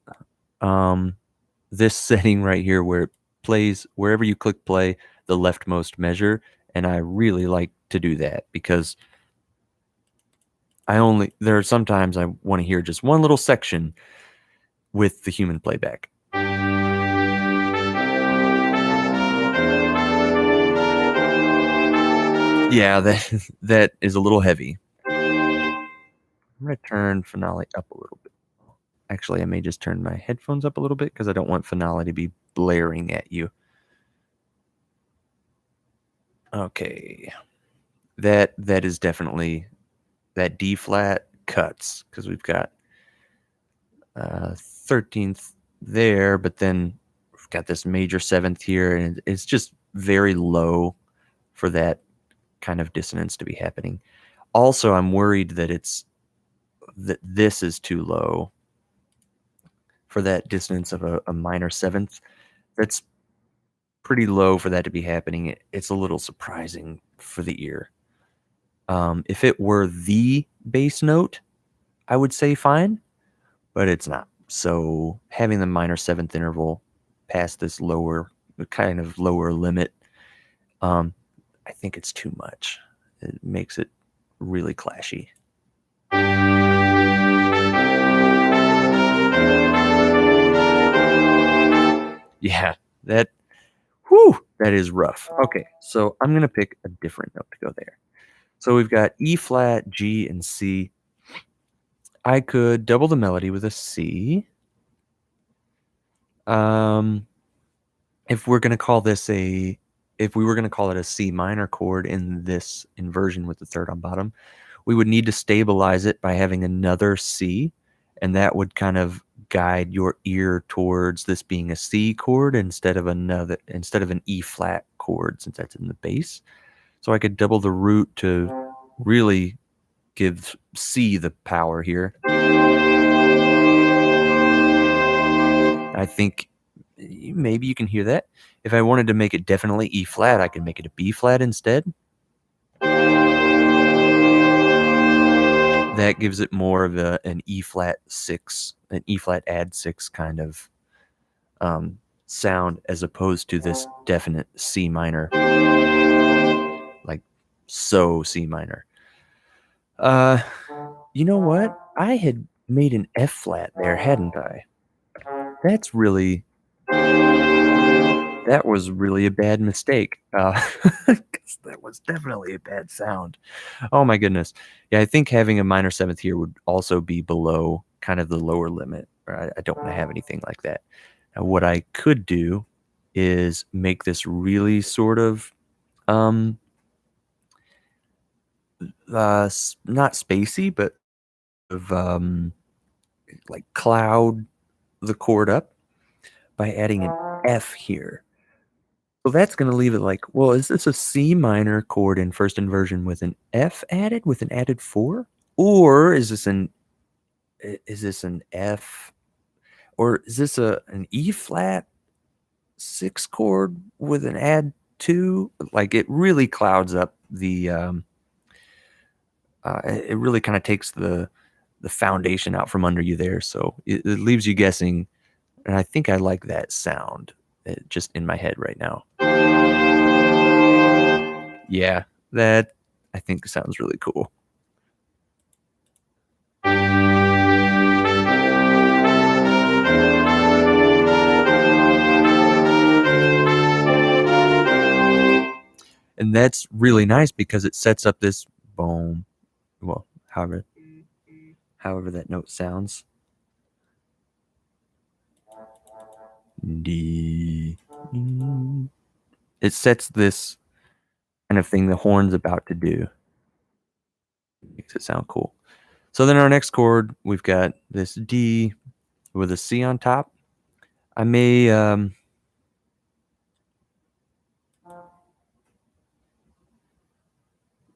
[SPEAKER 1] this setting right here where it plays wherever you click play, the leftmost measure, and I really like to do that because there are sometimes I want to hear just one little section with the human playback. Yeah, that is a little heavy. I'm going to turn finale up a little bit. Actually, I may just turn my headphones up a little bit because I don't want finale to be blaring at you. Okay. That is definitely that D flat cuts because we've got 13th there, but then we've got this major 7th here, and it's just very low for that kind of dissonance to be happening. Also, I'm worried that this is too low for that dissonance of a minor 7th. That's pretty low for that to be happening. It's a little surprising for the ear. If it were the bass note, I would say fine, but it's not. So having the minor 7th interval past this kind of lower limit, I think it's too much. It makes it really clashy. Yeah, that is rough. Okay, so I'm going to pick a different note to go there. So we've got E flat, G, and C. I could double the melody with a C. If we were going to call it a C minor chord in this inversion with the third on bottom, we would need to stabilize it by having another C, and that would kind of guide your ear towards this being a C chord instead of an E flat chord, since that's in the bass. So I could double the root to really give C the power here. I think maybe you can hear that. If I wanted to make it definitely E flat, I could make it a B flat instead. That gives it more of an E flat 6, an E flat add 6 kind of sound, as opposed to this definite C minor, like so C minor. Uh, you know what? I had made an F flat there, hadn't I? That's really That was really a bad mistake. 'Cause that was definitely a bad sound. Oh my goodness. Yeah, I think having a minor seventh here would also be below kind of the lower limit. I don't want to have anything like that. Now, what I could do is make this really sort of um not spacey, but of like cloud the chord up by adding an F here. So that's going to leave it like, well, is this a C minor chord in first inversion with an F added, with an added 4? Or is this an F, or is this an E flat 6 chord with an add 2? Like, it really clouds up the it really kind of takes the foundation out from under you there, so it leaves you guessing. And I think I like that sound just in my head right now. Yeah, that I think sounds really cool. And that's really nice because it sets up this boom. Well, however that note sounds. D. It sets this kind of thing the horn's about to do. Makes it sound cool. So then our next chord, we've got this D with a C on top. I may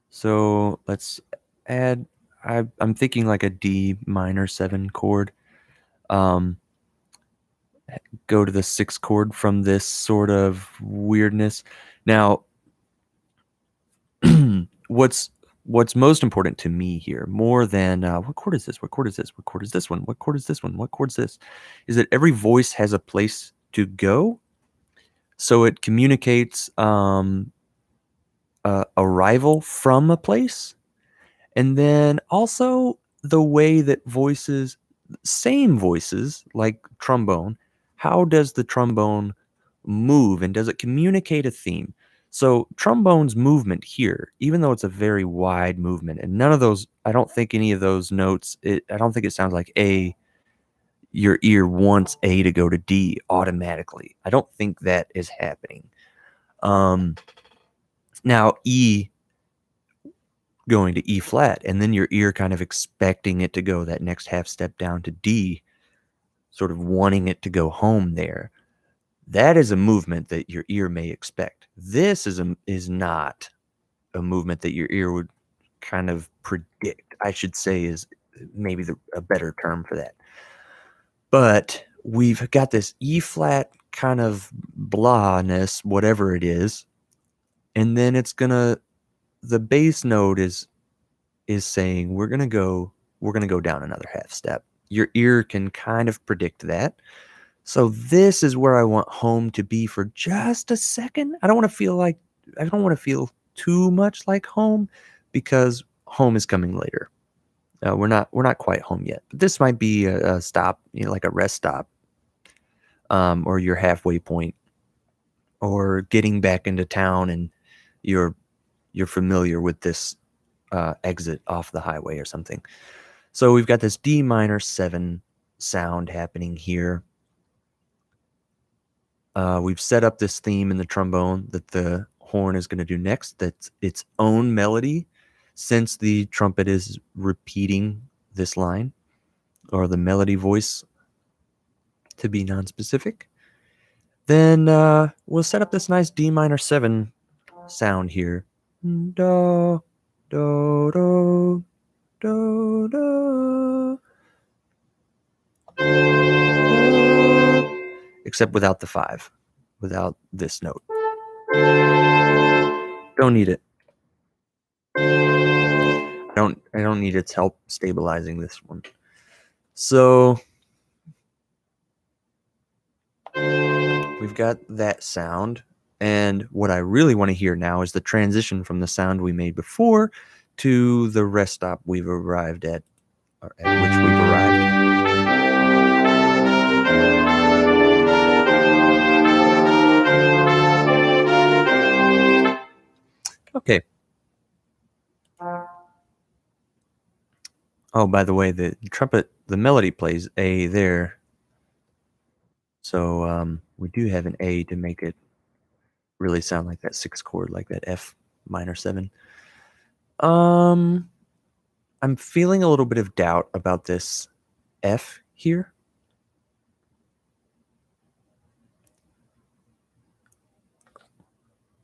[SPEAKER 1] so let's add. I'm thinking like a D minor 7 chord. Go to the 6 chord from this sort of weirdness. Now, what's most important to me here, more than what chord is this? What chord is this? What chord is this one? What chord is this one? What chord's this? Is that every voice has a place to go, so it communicates arrival from a place. And then also the way that voices, same voices like trombone, how does the trombone move and does it communicate a theme? So trombone's movement here, even though it's a very wide movement, and none of those, I don't think any of those notes, I don't think it sounds like A, your ear wants A to go to D automatically. I don't think that is happening. Now E going to E flat, and then your ear kind of expecting it to go that next half step down to D, sort of wanting it to go home there. That is a movement that your ear may expect. This is not a movement that your ear would kind of predict, I should say, is maybe a better term for that. But we've got this E flat kind of blahness, whatever it is, and then the bass note is saying we're gonna go down another half step. Your ear can kind of predict that. So this is where I want home to be for just a second. I don't want to feel too much like home, because home is coming later. We're not quite home yet. But this might be a stop, like a rest stop, or your halfway point, or getting back into town, and you're familiar with this exit off the highway or something. So we've got this D minor 7 sound happening here. We've set up this theme in the trombone that the horn is going to do next. That's its own melody, since the trumpet is repeating this line, or the melody voice to be nonspecific. Then we'll set up this nice D minor 7 sound here. Do, do, do, do, do. Except without the 5, without this note. Don't need it. I don't need its help stabilizing this one. So we've got that sound, and what I really want to hear now is the transition from the sound we made before to the rest stop we've arrived at, or at which we've arrived. Okay. Oh, by the way, the trumpet, the melody plays A there. So we do have an A to make it really sound like that sixth chord, like that F minor 7. I'm feeling a little bit of doubt about this F here.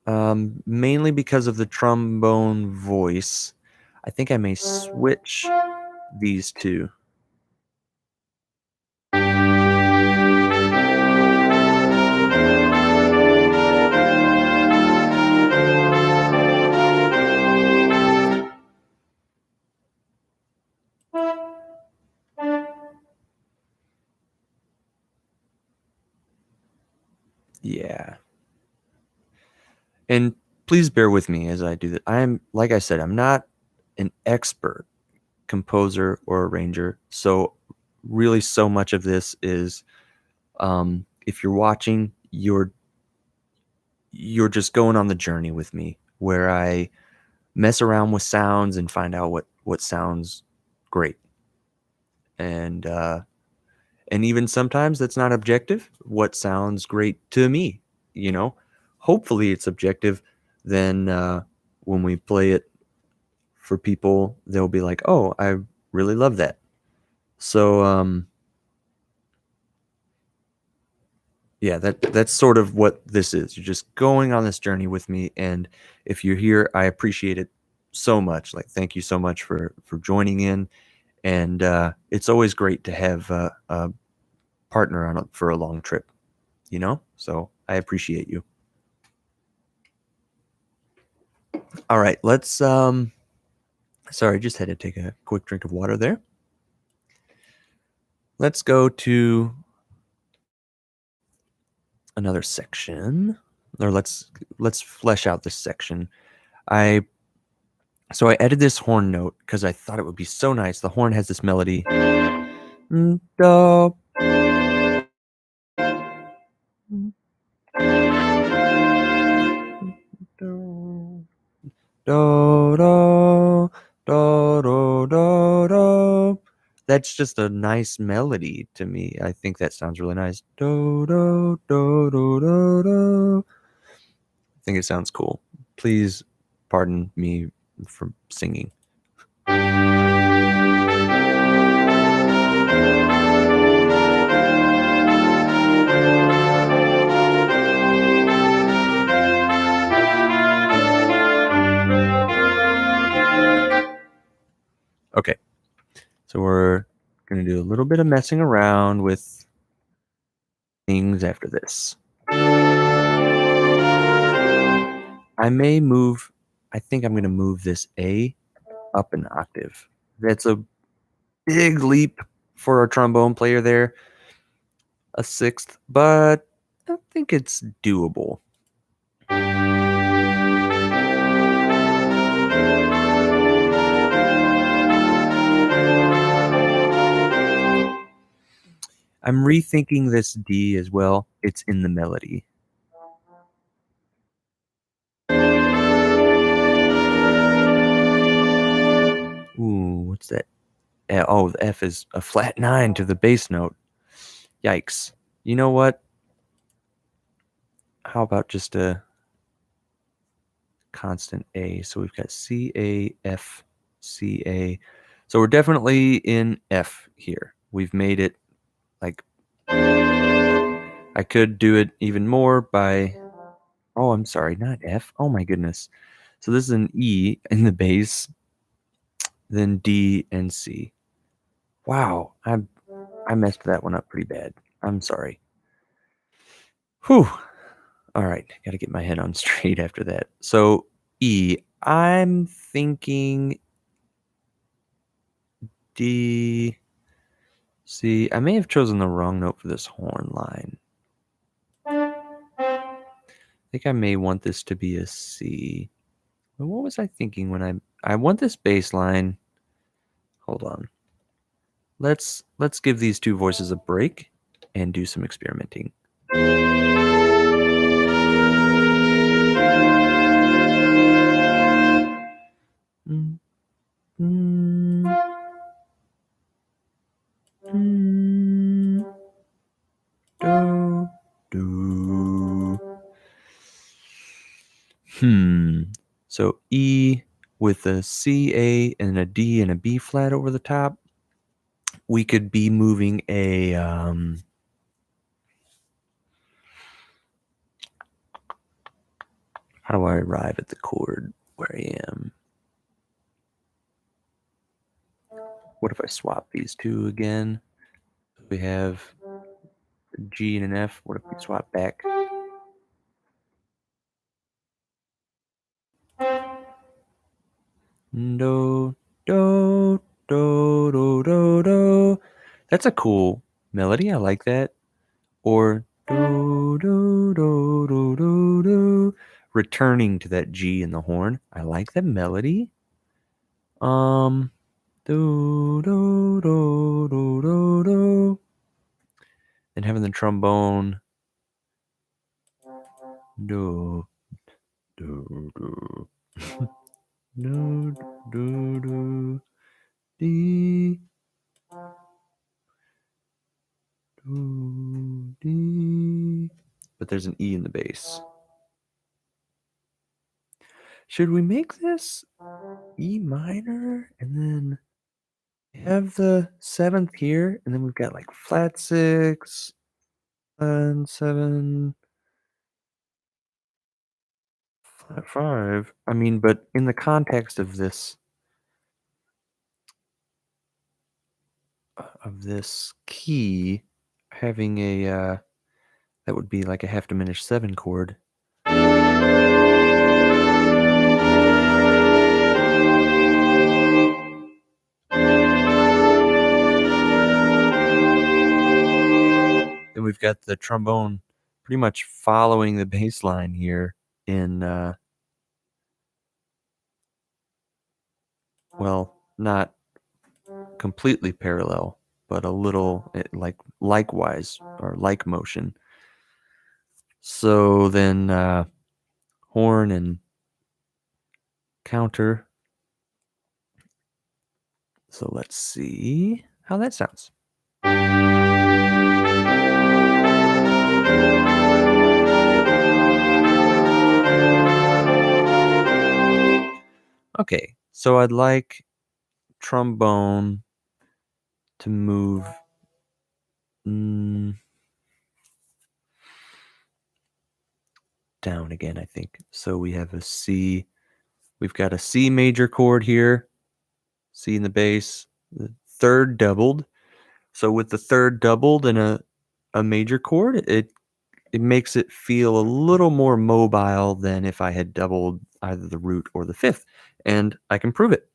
[SPEAKER 1] Mainly because of the trombone voice. I think I may switch these two. Yeah. And please bear with me as I do that. Like I said, I'm not an expert composer or arranger. So really so much of this is, if you're watching, you're just going on the journey with me, where I mess around with sounds and find out what sounds great. And even sometimes that's not objective. What sounds great to me, hopefully it's objective. Then when we play it for people, they'll be like, oh, I really love that. So yeah, that's sort of what this is. You're just going on this journey with me, and if you're here, I appreciate it so much. Like, thank you so much for joining in. And it's always great to have a partner for a long trip, so I appreciate you. All right, let's sorry, just had to take a quick drink of water there. Let's go to another section, or let's flesh out this section. So I added this horn note because I thought it would be so nice. The horn has this melody. Do. Do, do, do, do, do, do. That's just a nice melody to me. I think that sounds really nice. Do, do, do, do, do, do. I think it sounds cool. Please pardon me for singing. Okay, so we're going to do a little bit of messing around with things after this. I think I'm going to move this A up an octave. That's a big leap for a trombone player there, a sixth, but I think it's doable. I'm rethinking this D as well. It's in the melody. Ooh, what's that? Oh, the F is a flat 9 to the bass note. Yikes. You know what? How about just a constant A? So we've got C, A, F, C, A. So we're definitely in F here. We've made it like, I could do it even more by, oh, I'm sorry, not F. Oh my goodness. So this is an E in the bass, then D and C. Wow, I messed that one up pretty bad. I'm sorry. Whew. All right, got to get my head on straight after that. So E, I'm thinking D, C. I may have chosen the wrong note for this horn line. I think I may want this to be a C. But what was I thinking when I I want this bass line. Hold on. Let's give these two voices a break and do some experimenting. Mm, mm, mm, do, do. So E with a C, A, and a D and a B flat over the top. We could be moving a how do I arrive at the chord where I am? What if I swap these two again? We have a G and an F. What if we swap back? Do, do, do, do, do, do. That's a cool melody. I like that. Or do, do, do, do, do, do. Returning to that G in the horn. I like that melody. Do, do, do, do, do, do. And having the trombone. Do, do, do. Do, do, do, dee. Do, dee. But there's an E in the bass. Should we make this E minor and then have the seventh here, and then we've got like flat six and seven, flat five. I mean, but in the context of this key, having a that would be like a half diminished seven chord. Then we've got the trombone pretty much following the bass line here in well, not completely parallel, but a little like likewise or like motion. So then horn and counter. So let's see how that sounds. Okay, so I'd like trombone to move down again, I think. So we have a C. We've got a C major chord here, C in the bass, the third doubled. So with the third doubled and a major chord, it makes it feel a little more mobile than if I had doubled either the root or the fifth. And I can prove it.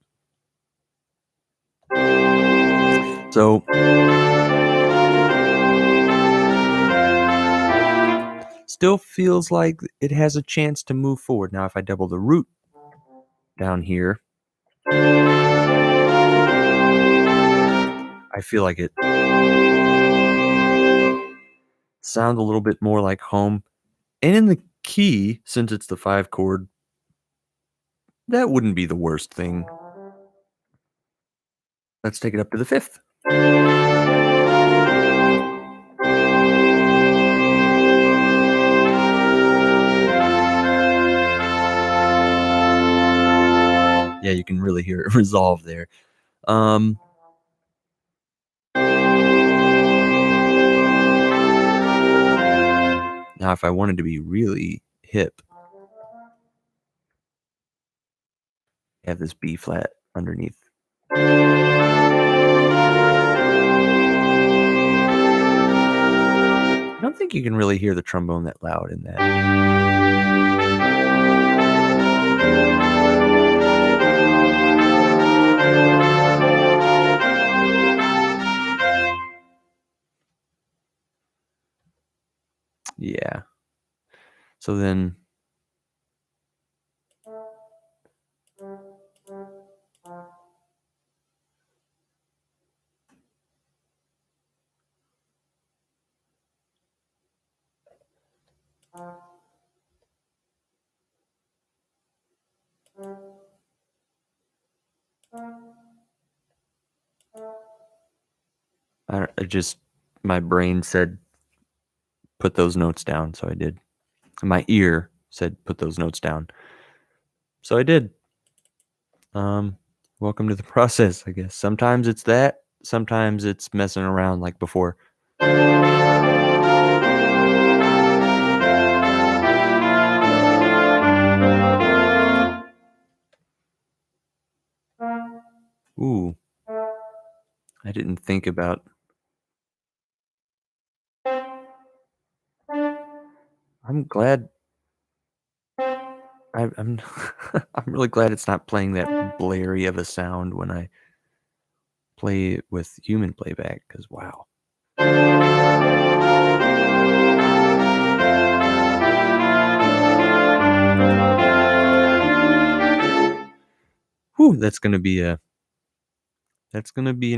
[SPEAKER 1] So still feels like it has a chance to move forward. Now, if I double the root down here, I feel like it sounds a little bit more like home. And in the key, since it's the 5 chord, that wouldn't be the worst thing. Let's take it up to the 5th. Yeah, you can really hear it resolve there. Now, if I wanted to be really hip, I have this B flat underneath. I don't think you can really hear the trombone that loud in that. Yeah. So then I just, my brain said, put those notes down. So I did. My ear said, put those notes down. So I did. Welcome to the process, I guess. Sometimes it's that. Sometimes it's messing around like before. Ooh, I didn't think about. I'm glad. I'm I'm really glad it's not playing that blary of a sound when I play it with human playback. Because wow. Whew, that's gonna be an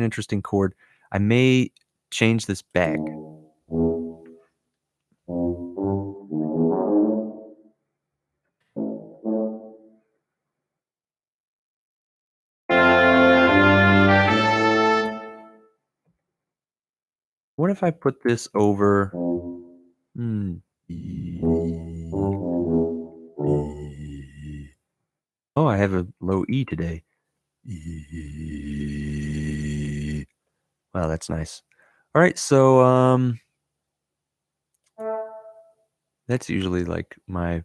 [SPEAKER 1] interesting chord. I may change this back. What if I put this over? Hmm. Oh, I have a low E today. Wow, that's nice. All right, so that's usually like my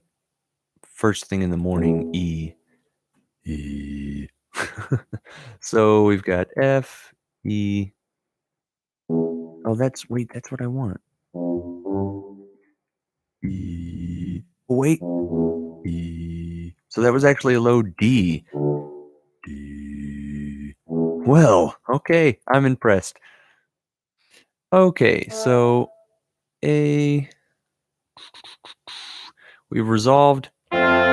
[SPEAKER 1] first thing in the morning, E. E. So we've got F, E. Oh, that's what I want. E. Oh, wait. E. So that was actually a low D. D. Well, okay, I'm impressed. Okay, so A. We've resolved. I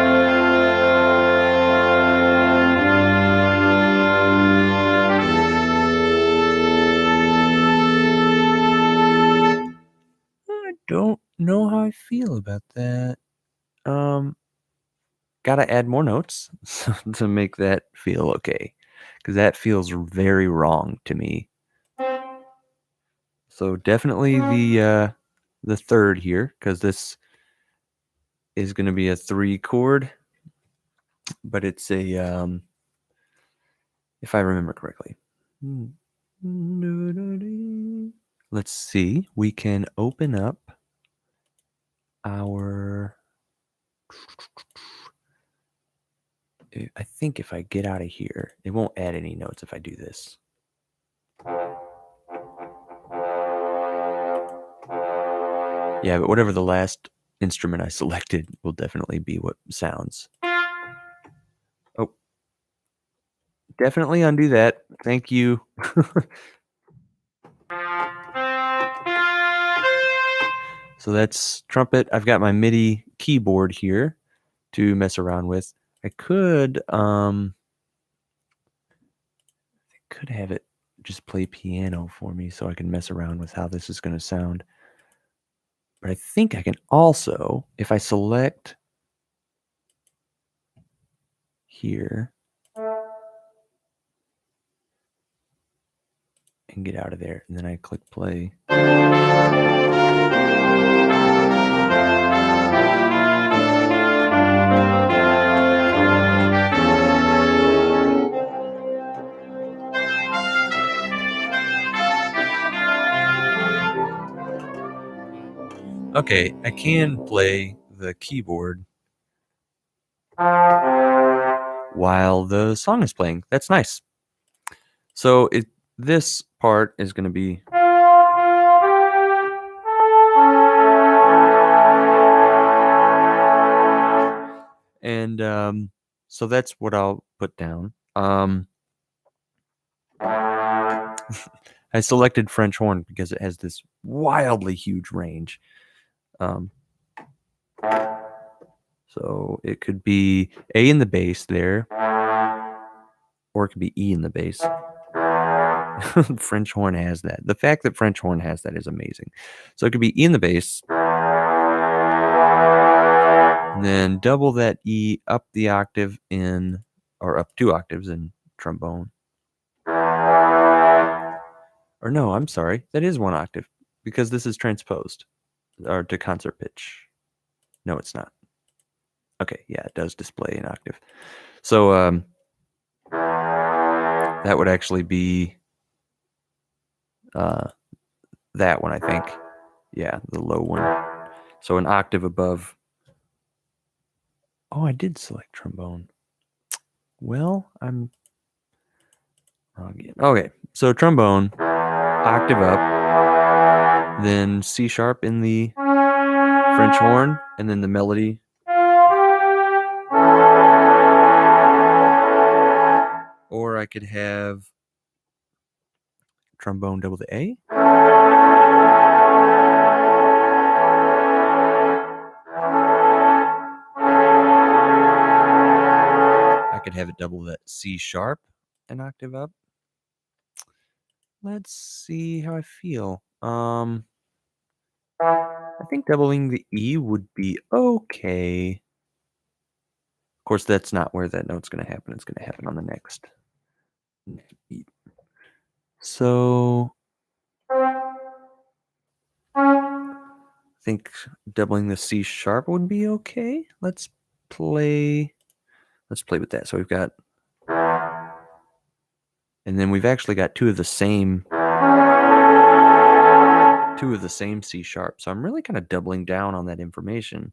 [SPEAKER 1] don't know how I feel about that. Gotta add more notes to make that feel okay, because that feels very wrong to me. So definitely the third here, because this is going to be a 3 chord, but it's a if I remember correctly. Let's see. We can open up our. I think if I get out of here, it won't add any notes if I do this. Yeah, but whatever the last instrument I selected will definitely be what sounds. Oh, definitely undo that. Thank you. So that's trumpet. I've got my MIDI keyboard here to mess around with. I could have it just play piano for me so I can mess around with how this is going to sound. But I think I can also, if I select here and get out of there, and then I click play. Okay, I can play the keyboard while the song is playing. That's nice. So this part is going to be. And so that's what I'll put down. I selected French horn because it has this wildly huge range. So it could be A in the bass there, or it could be E in the bass. French horn has that. The fact that French horn has that is amazing. So it could be E in the bass, And then double that E up the octave in, or up 2 octaves in trombone. Or no, I'm sorry, that is 1 octave because this is transposed or to concert pitch. No, it's not. Okay, yeah, it does display an octave. So that would actually be that one, I think. Yeah, the low one. So an octave above. Oh, I did select trombone. Well, I'm wrong again. Okay, so trombone, octave up, then C sharp in the French horn, and then the melody. Or I could have trombone double the A. I could have it double the C sharp an octave up. Let's see how I feel. I think doubling the E would be okay. Of course, that's not where that note's going to happen. It's going to happen on the next beat. So I think doubling the C sharp would be okay. Let's play with that. So we've got, and then we've actually got two of the same C sharp. So I'm really kind of doubling down on that information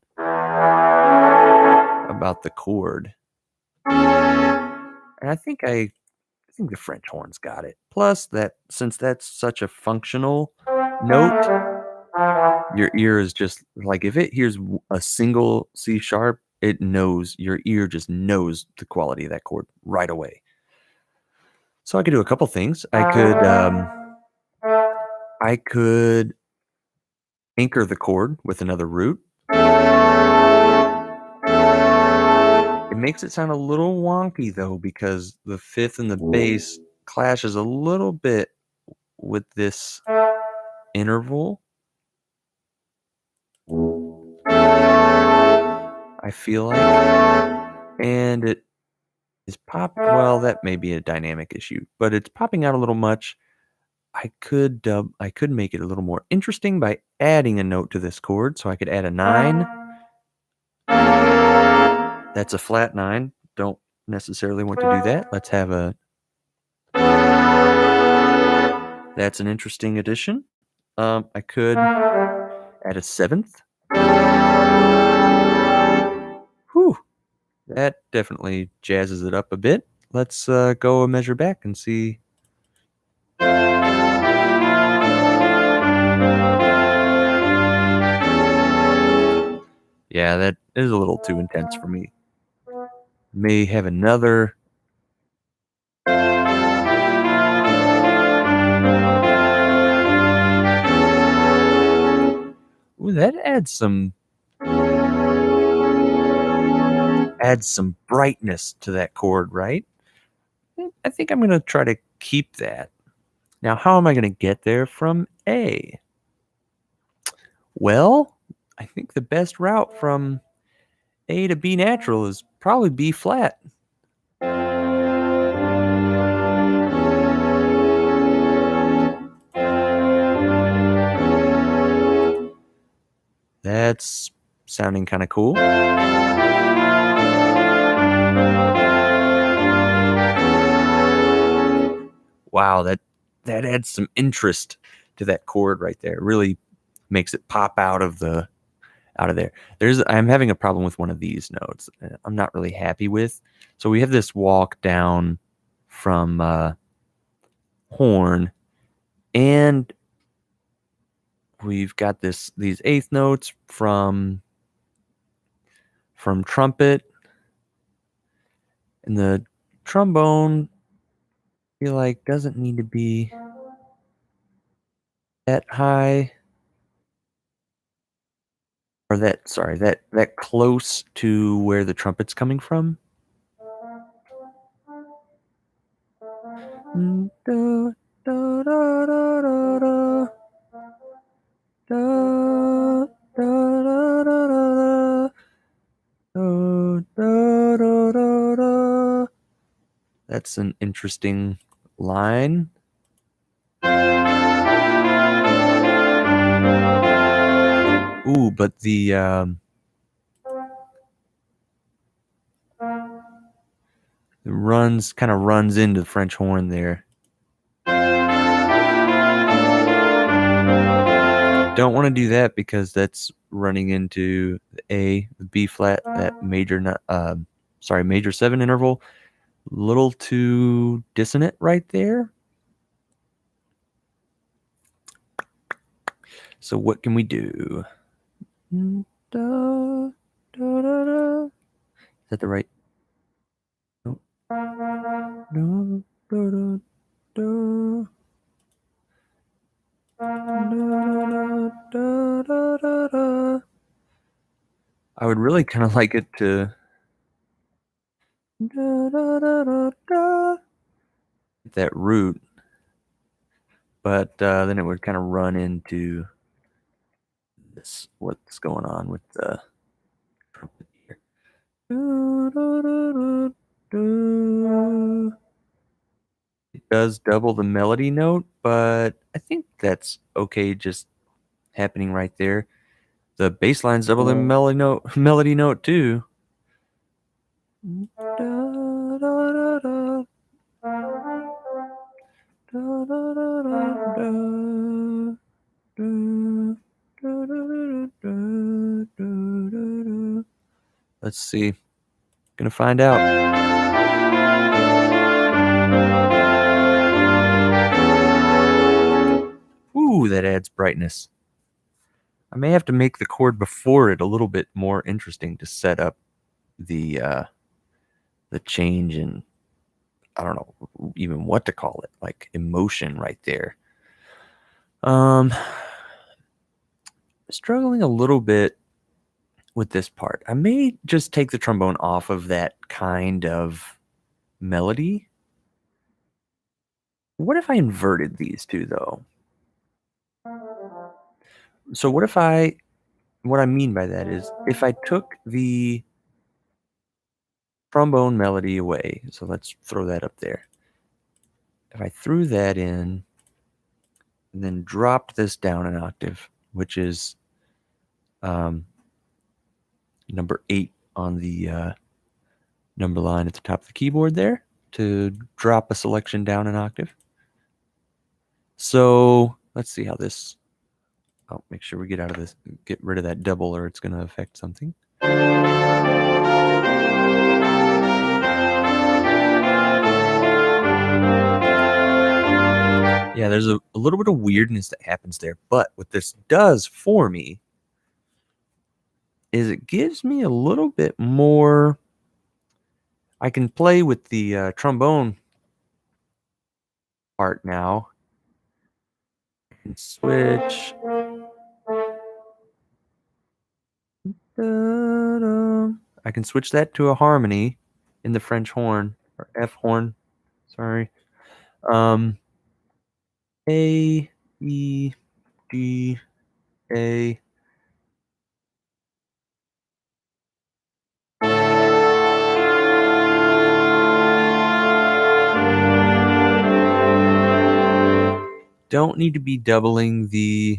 [SPEAKER 1] about the chord. And I think the French horn's got it. Plus that, since that's such a functional note, your ear is just like, if it hears a single C sharp, your ear just knows the quality of that chord right away. So I could do a couple things. I could anchor the chord with another root. It makes it sound a little wonky though, because the fifth and the bass clashes a little bit with this interval. I feel like, and it is well, that may be a dynamic issue, but it's popping out a little much. I could make it a little more interesting by adding a note to this chord. So I could add a 9. That's a flat 9. Don't necessarily want to do that. Let's have a, that's an interesting addition. I could add a 7th. Whew, that definitely jazzes it up a bit. Let's go a measure back and see. Yeah, that is a little too intense for me. May have another. Ooh, that adds some brightness to that chord, right? I think I'm going to try to keep that. Now, how am I going to get there from A? Well, I think the best route from A to B natural is probably B flat. That's sounding kind of cool. Wow, that adds some interest to that chord right there. It really makes it pop out of there. I'm having a problem with one of these notes. I'm not really happy with. So we have this walk down from horn, and we've got these eighth notes from trumpet, and the trombone, I feel like, doesn't need to be that high, or that close to where the trumpet's coming from. Da, da, da, da, da, da. Da, da, da, da, da, da. That's an interesting line. Ooh, but the kind of runs into the French horn there. Don't want to do that because that's running into the B flat, that major major 7 interval. A little too dissonant right there. So what can we do? Da, da, da, da. Is that the right? No. Da, da, da, da. I would really kind of like it to that root, but then it would kind of run into this. What's going on with the trumpet here? It does double the melody note, but I think that's okay just happening right there. The bass line's double the melody note too. Let's see. Gonna find out. Ooh, that adds brightness. I may have to make the chord before it a little bit more interesting to set up the change in, I don't know even what to call it, like emotion right there. Struggling a little bit with this part. I may just take the trombone off of that kind of melody. What if I inverted these two though? So what I mean by that is if I took the trombone melody away, so let's throw that up there. If I threw that in and then dropped this down an octave, which is number 8 on the number line at the top of the keyboard there, to drop a selection down an octave. So let's see how this, make sure we get rid of that double or it's going to affect something. Yeah, there's a little bit of weirdness that happens there, but what this does for me is it gives me a little bit more. I can play with the trombone part now. I can switch. I can switch that to a harmony in the French horn, or F horn, sorry. A, E, D, A. Don't need to be doubling the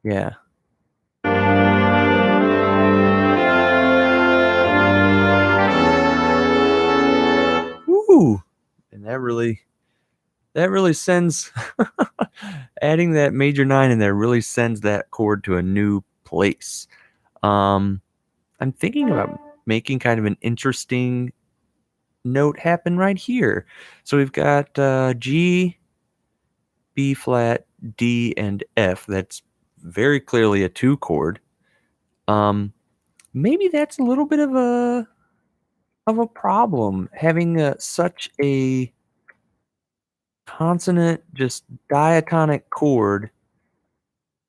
[SPEAKER 1] yeah. Woo! And that really sends adding that major 9 in there really sends that chord to a new place. I'm thinking about making kind of an interesting note happen right here. So we've got G, B flat, D, and F. That's very clearly a 2 chord. Maybe that's a little bit of a problem, having such a consonant, just diatonic chord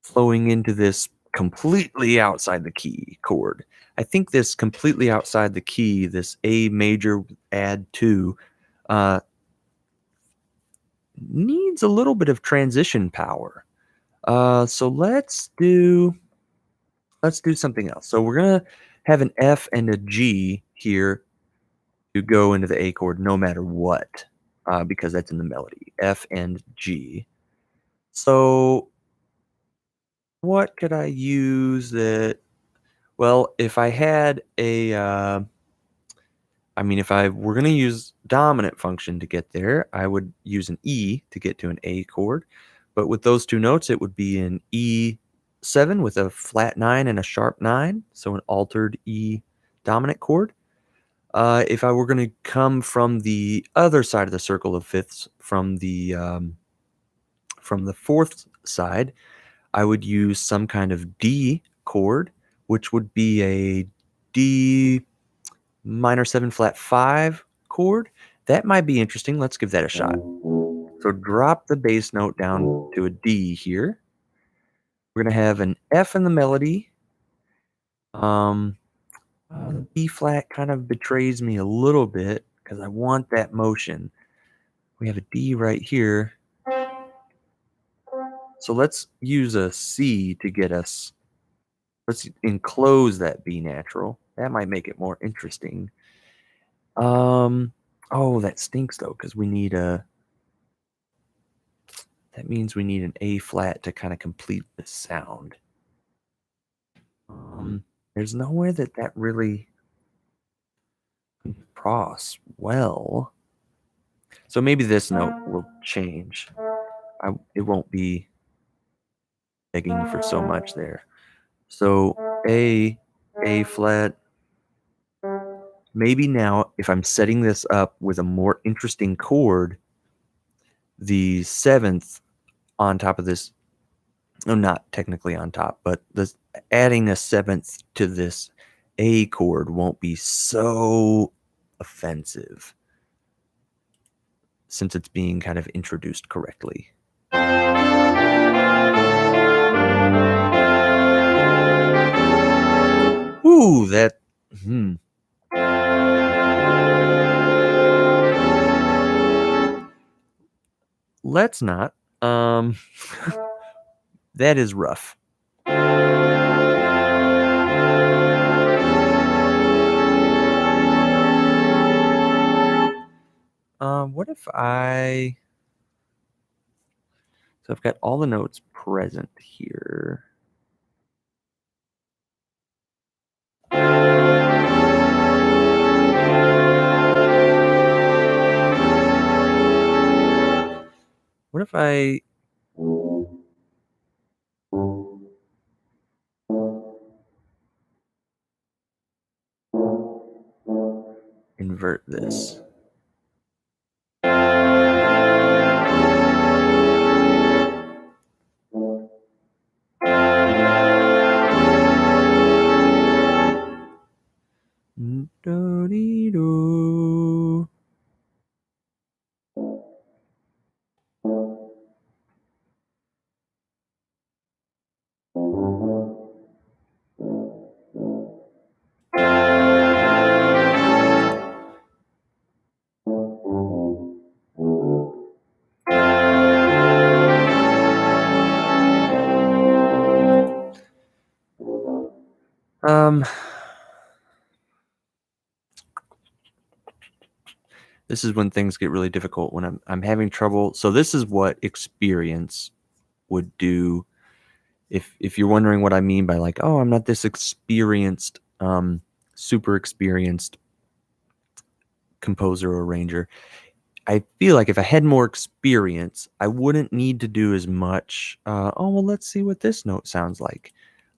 [SPEAKER 1] flowing into this completely outside the key chord. I think this completely outside the key, this A major add 2, needs a little bit of transition power. So let's do something else. So we're gonna have an F and a G here to go into the A chord no matter what, because that's in the melody, F and G. So what could I use that well, if I had a, I mean, if I were gonna use dominant function to get there, I would use an E to get to an A chord. But with those 2 notes, it would be an E7 with a flat 9 and a sharp 9, so an altered E dominant chord. If I were gonna come from the other side of the circle of fifths, from the 4th side, I would use some kind of D chord, which would be a D minor 7 flat 5 chord. That might be interesting. Let's give that a shot. So drop the bass note down to a D here. We're going to have an F in the melody. The B flat kind of betrays me a little bit because I want that motion. We have a D right here. So let's use a C to get us. Let's enclose that B natural. That might make it more interesting. Oh, that stinks though, because we need a. That means we need an A flat to kind of complete the sound. There's nowhere that really cross well. So maybe this note will change. It won't be begging for so much there. So A flat. Maybe now, if I'm setting this up with a more interesting chord, the 7th on top of this, no, not technically on top, but adding a 7th to this A chord won't be so offensive since it's being kind of introduced correctly. Ooh, that. Let's not. That is rough. What if I. So I've got all the notes present here. What if I invert this? Do-dee-doo. This is when things get really difficult when I'm having trouble. So this is what experience would do. If you're wondering what I mean by like, oh, I'm not this experienced, super experienced composer or arranger. I feel like if I had more experience, I wouldn't need to do as much. Oh, well, let's see what this note sounds like.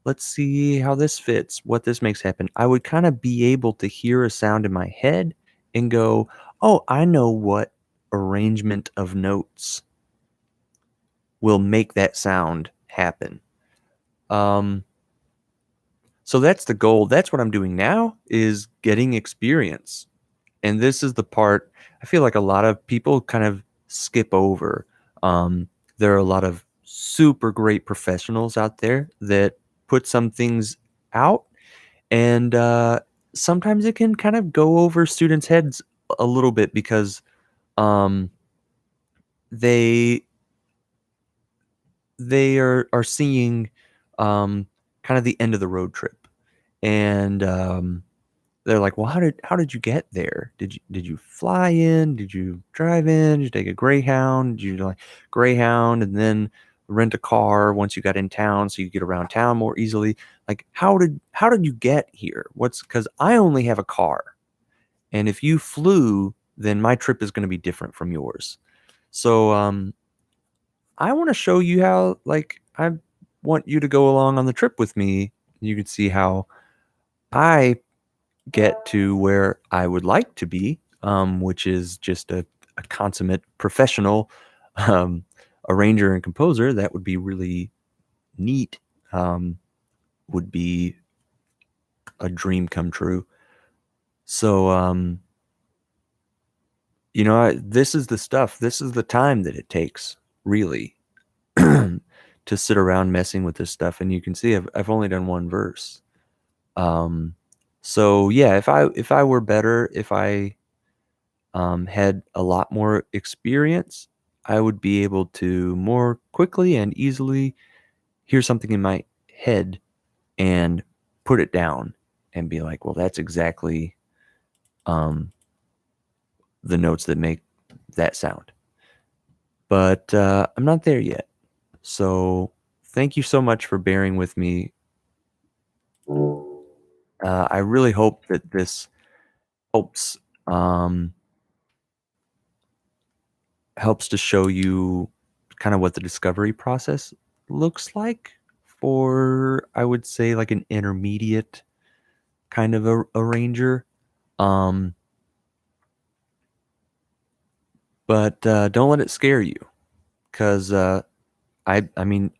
[SPEAKER 1] Let's see how this fits, what this makes happen. I would kind of be able to hear a sound in my head and go, oh, I know what arrangement of notes will make that sound happen. So that's the goal. That's what I'm doing now is getting experience. And this is the part I feel like a lot of people kind of skip over. There are a lot of super great professionals out there that put some things out, and sometimes it can kind of go over students' heads a little bit because um, they are seeing kind of the end of the road trip, and they're like, "Well, how did you get there? Did you fly in? Did you drive in? Did you take a Greyhound? Did you like Greyhound and then rent a car once you got in town so you get around town more easily? Like, how did you get here? What's because I only have a car, and if you flew, then my trip is going to be different from yours. So I want to show you how. Like, I want you to go along on the trip with me. You can see how I get to where I would like to be, which is just a consummate professional um, arranger and composer. That would be really neat. Um, would be a dream come true. So, this is the stuff. This is the time that it takes, really, to sit around messing with this stuff. And you can see I've only done one verse. Um, so yeah, if I were better, if I had a lot more experience, I would be able to more quickly and easily hear something in my head and put it down and be like, well, that's exactly um, the notes that make that sound. But I'm not there yet. So thank you so much for bearing with me. I really hope that this helps um, helps to show you kind of what the discovery process looks like for, I would say, like an intermediate kind of a arranger. Um, but don't let it scare you, because I mean,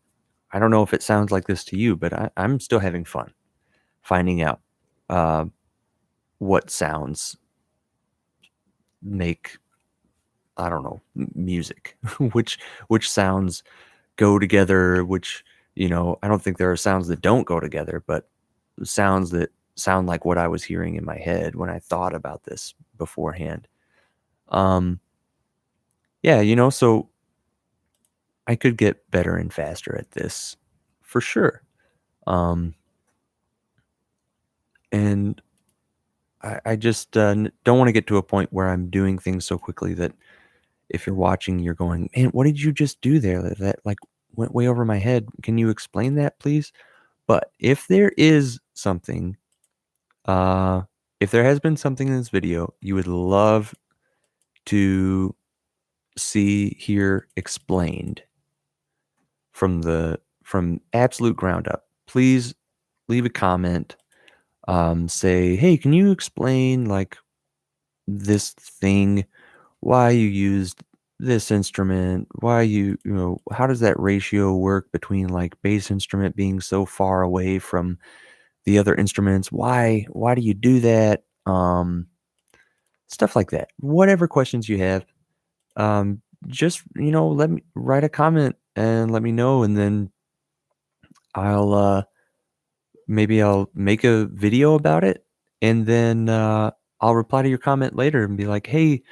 [SPEAKER 1] I don't know if it sounds like this to you, but I'm still having fun finding out uh, what sounds make, I don't know, music, which sounds go together, which, I don't think there are sounds that don't go together, but sounds that sound like what I was hearing in my head when I thought about this beforehand. Um, yeah, so I could get better and faster at this for sure. Um, and I just don't want to get to a point where I'm doing things so quickly that if you're watching, you're going, man, what did you just do there? That like went way over my head. Can you explain that, please? But if there is something, uh, if there has been something in this video you would love to see here explained from absolute ground up, please leave a comment. Say, hey, can you explain like this thing, why you used this instrument, why how does that ratio work between like bass instrument being so far away from the other instruments? Why do you do that? Stuff like that. Whatever questions you have, um, just let me write a comment and let me know, and then I'll maybe I'll make a video about it, and then I'll reply to your comment later and be like, hey,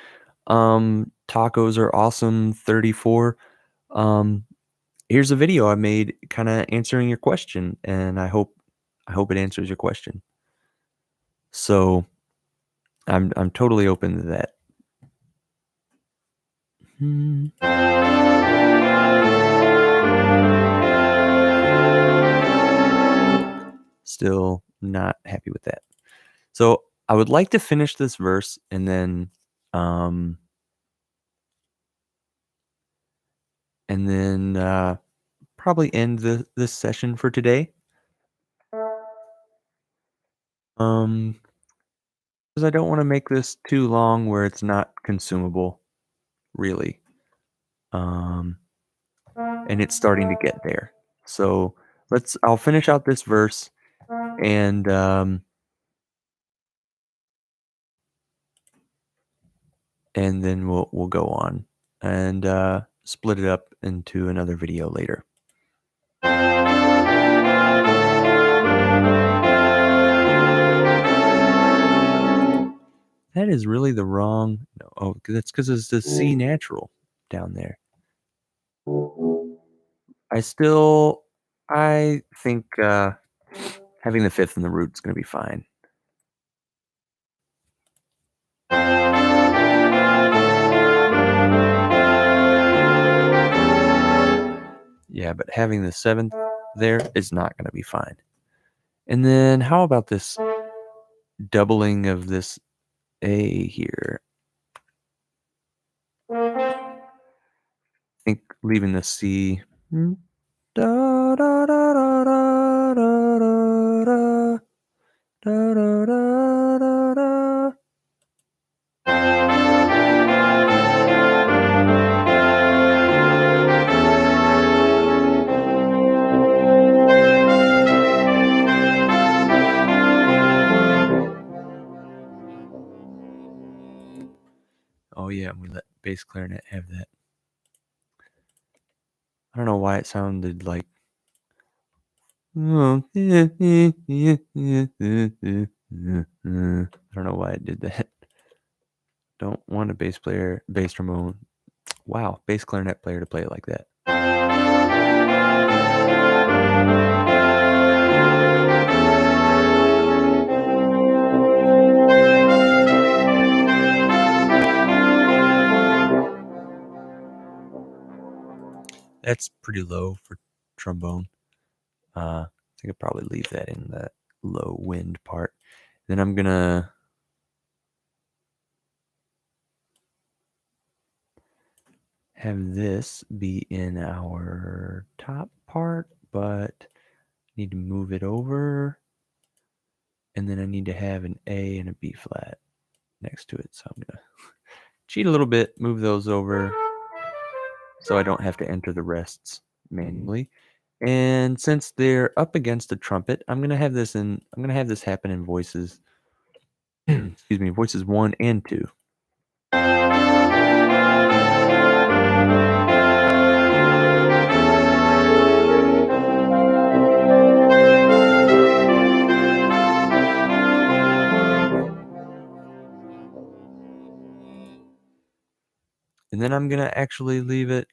[SPEAKER 1] tacos are awesome 34. Um, here's a video I made kind of answering your question, and I hope it answers your question. So I'm totally open to that. Hmm. Still not happy with that. So I would like to finish this verse um and then probably end this session for today. Um, because I don't want to make this too long where it's not consumable, really. Um, and it's starting to get there. So I'll finish out this verse, and then we'll go on and split it up into another video later. That is really the wrong. No, that's because it's the C natural down there. I think having the fifth in the root is going to be fine. Yeah, but having the seventh there is not going to be fine. And then how about this doubling of this A here? I think leaving the C. Da, da, da, da, da, da, da, da, da, da, da, da. Oh yeah, we let bass clarinet have that. I don't know why it sounded like. I don't know why it did that. Don't want a bass trombone. Wow, bass clarinet player to play it like that. That's pretty low for trombone. I think I'll probably leave that in the low wind part. Then I'm gonna have this be in our top part, but need to move it over. And then I need to have an A and a B flat next to it. So I'm gonna cheat a little bit, move those over so I don't have to enter the rests manually. And since they're up against a trumpet, I'm gonna have this happen in voices. Excuse me, voices 1 and 2. And then I'm gonna actually leave it.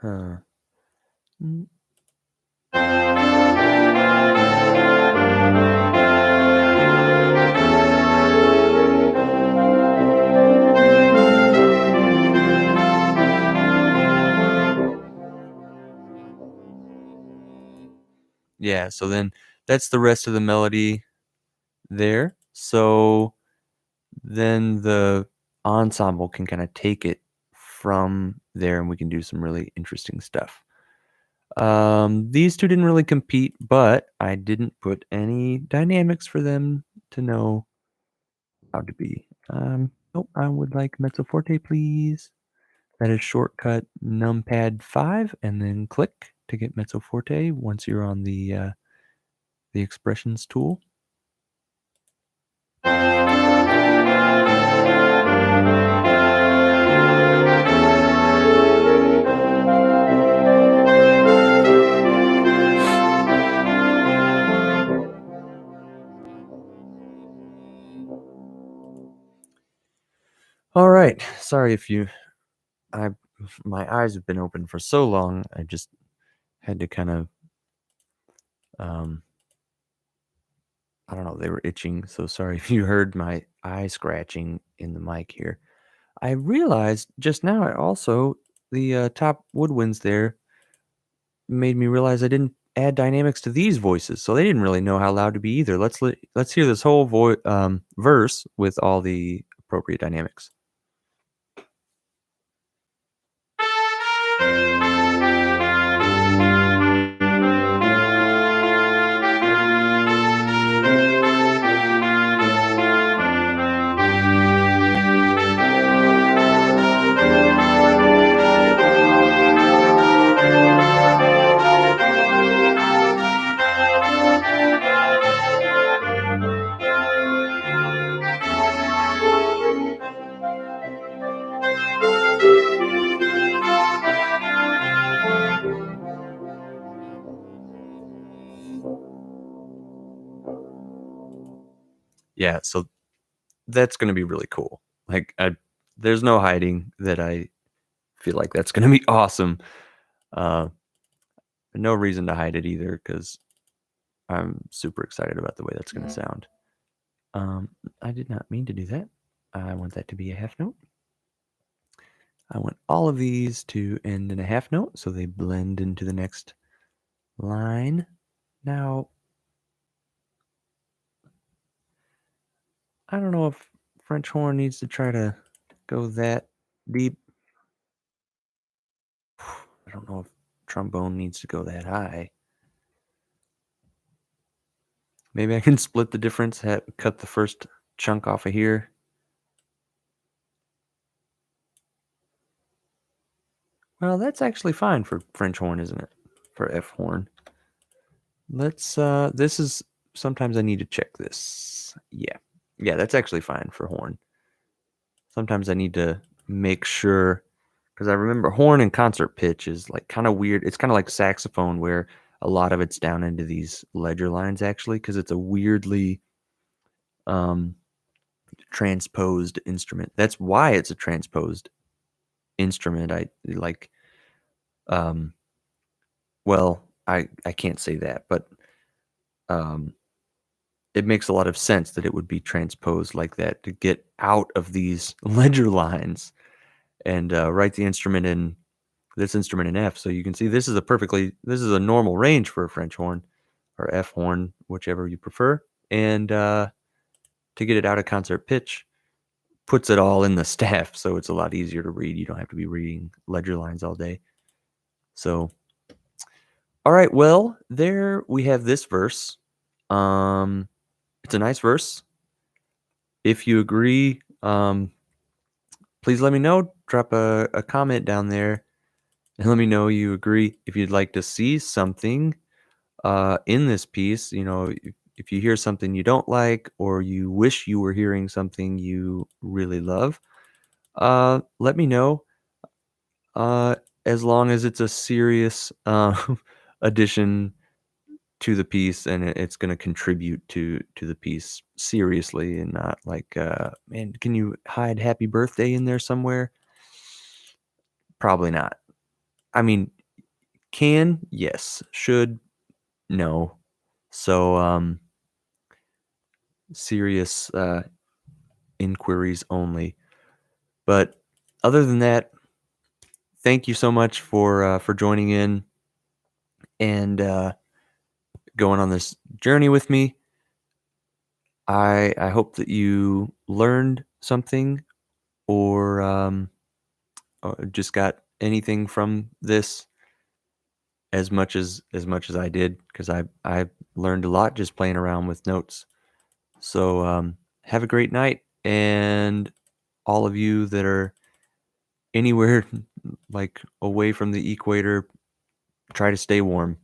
[SPEAKER 1] Huh. Yeah, so then that's the rest of the melody there. So then the ensemble can kind of take it from there and we can do some really interesting stuff. These two didn't really compete, but I didn't put any dynamics for them to know how to be. Nope, I would like mezzo forte, please. That is shortcut numpad 5 and then click to get mezzo forte once you're on the expressions tool. All right. Sorry if my eyes have been open for so long. I just had to kind of, I don't know, they were itching. So sorry if you heard my eye scratching in the mic here. I realized just now, the top woodwinds there made me realize I didn't add dynamics to these voices. So they didn't really know how loud to be either. Let's hear this whole verse with all the appropriate dynamics. Yeah, so that's gonna be really cool. Like, there's no hiding that I feel like that's gonna be awesome. Uh, no reason to hide it either, because I'm super excited about the way that's gonna sound. I did not mean to do that. I want that to be a half note. I want all of these to end in a half note so they blend into the next line. Now, I don't know if French horn needs to try to go that deep. I don't know if trombone needs to go that high. Maybe I can split the difference, cut the first chunk off of here. Well, that's actually fine for French horn, isn't it? For F horn. This is, sometimes I need to check this. Yeah. Yeah, that's actually fine for horn. Sometimes I need to make sure, because I remember horn and concert pitch is like kind of weird. It's kind of like saxophone where a lot of it's down into these ledger lines actually, because it's a weirdly transposed instrument. That's why it's a transposed instrument. I like well, I can't say that, but it makes a lot of sense that it would be transposed like that to get out of these ledger lines and write the instrument in this instrument in F. So you can see this is a normal range for a French horn or F horn, whichever you prefer. And to get it out of concert pitch, puts it all in the staff, so it's a lot easier to read. You don't have to be reading ledger lines all day. So, all right, well, there we have this verse. It's a nice verse. If you agree, please let me know. Drop a comment down there and let me know you agree. If you'd like to see something in this piece, if you hear something you don't like or you wish you were hearing something you really love, let me know. As long as it's a serious addition to the piece and it's going to contribute to the piece seriously and not like, man, can you hide happy birthday in there somewhere? Probably not. I mean, can, yes. Should, no. So serious inquiries only. But other than that, thank you so much for joining in and going on this journey with me. I hope that you learned something or just got anything from this as much as I did, because I learned a lot just playing around with notes. So have a great night, and all of you that are anywhere like away from the equator, try to stay warm.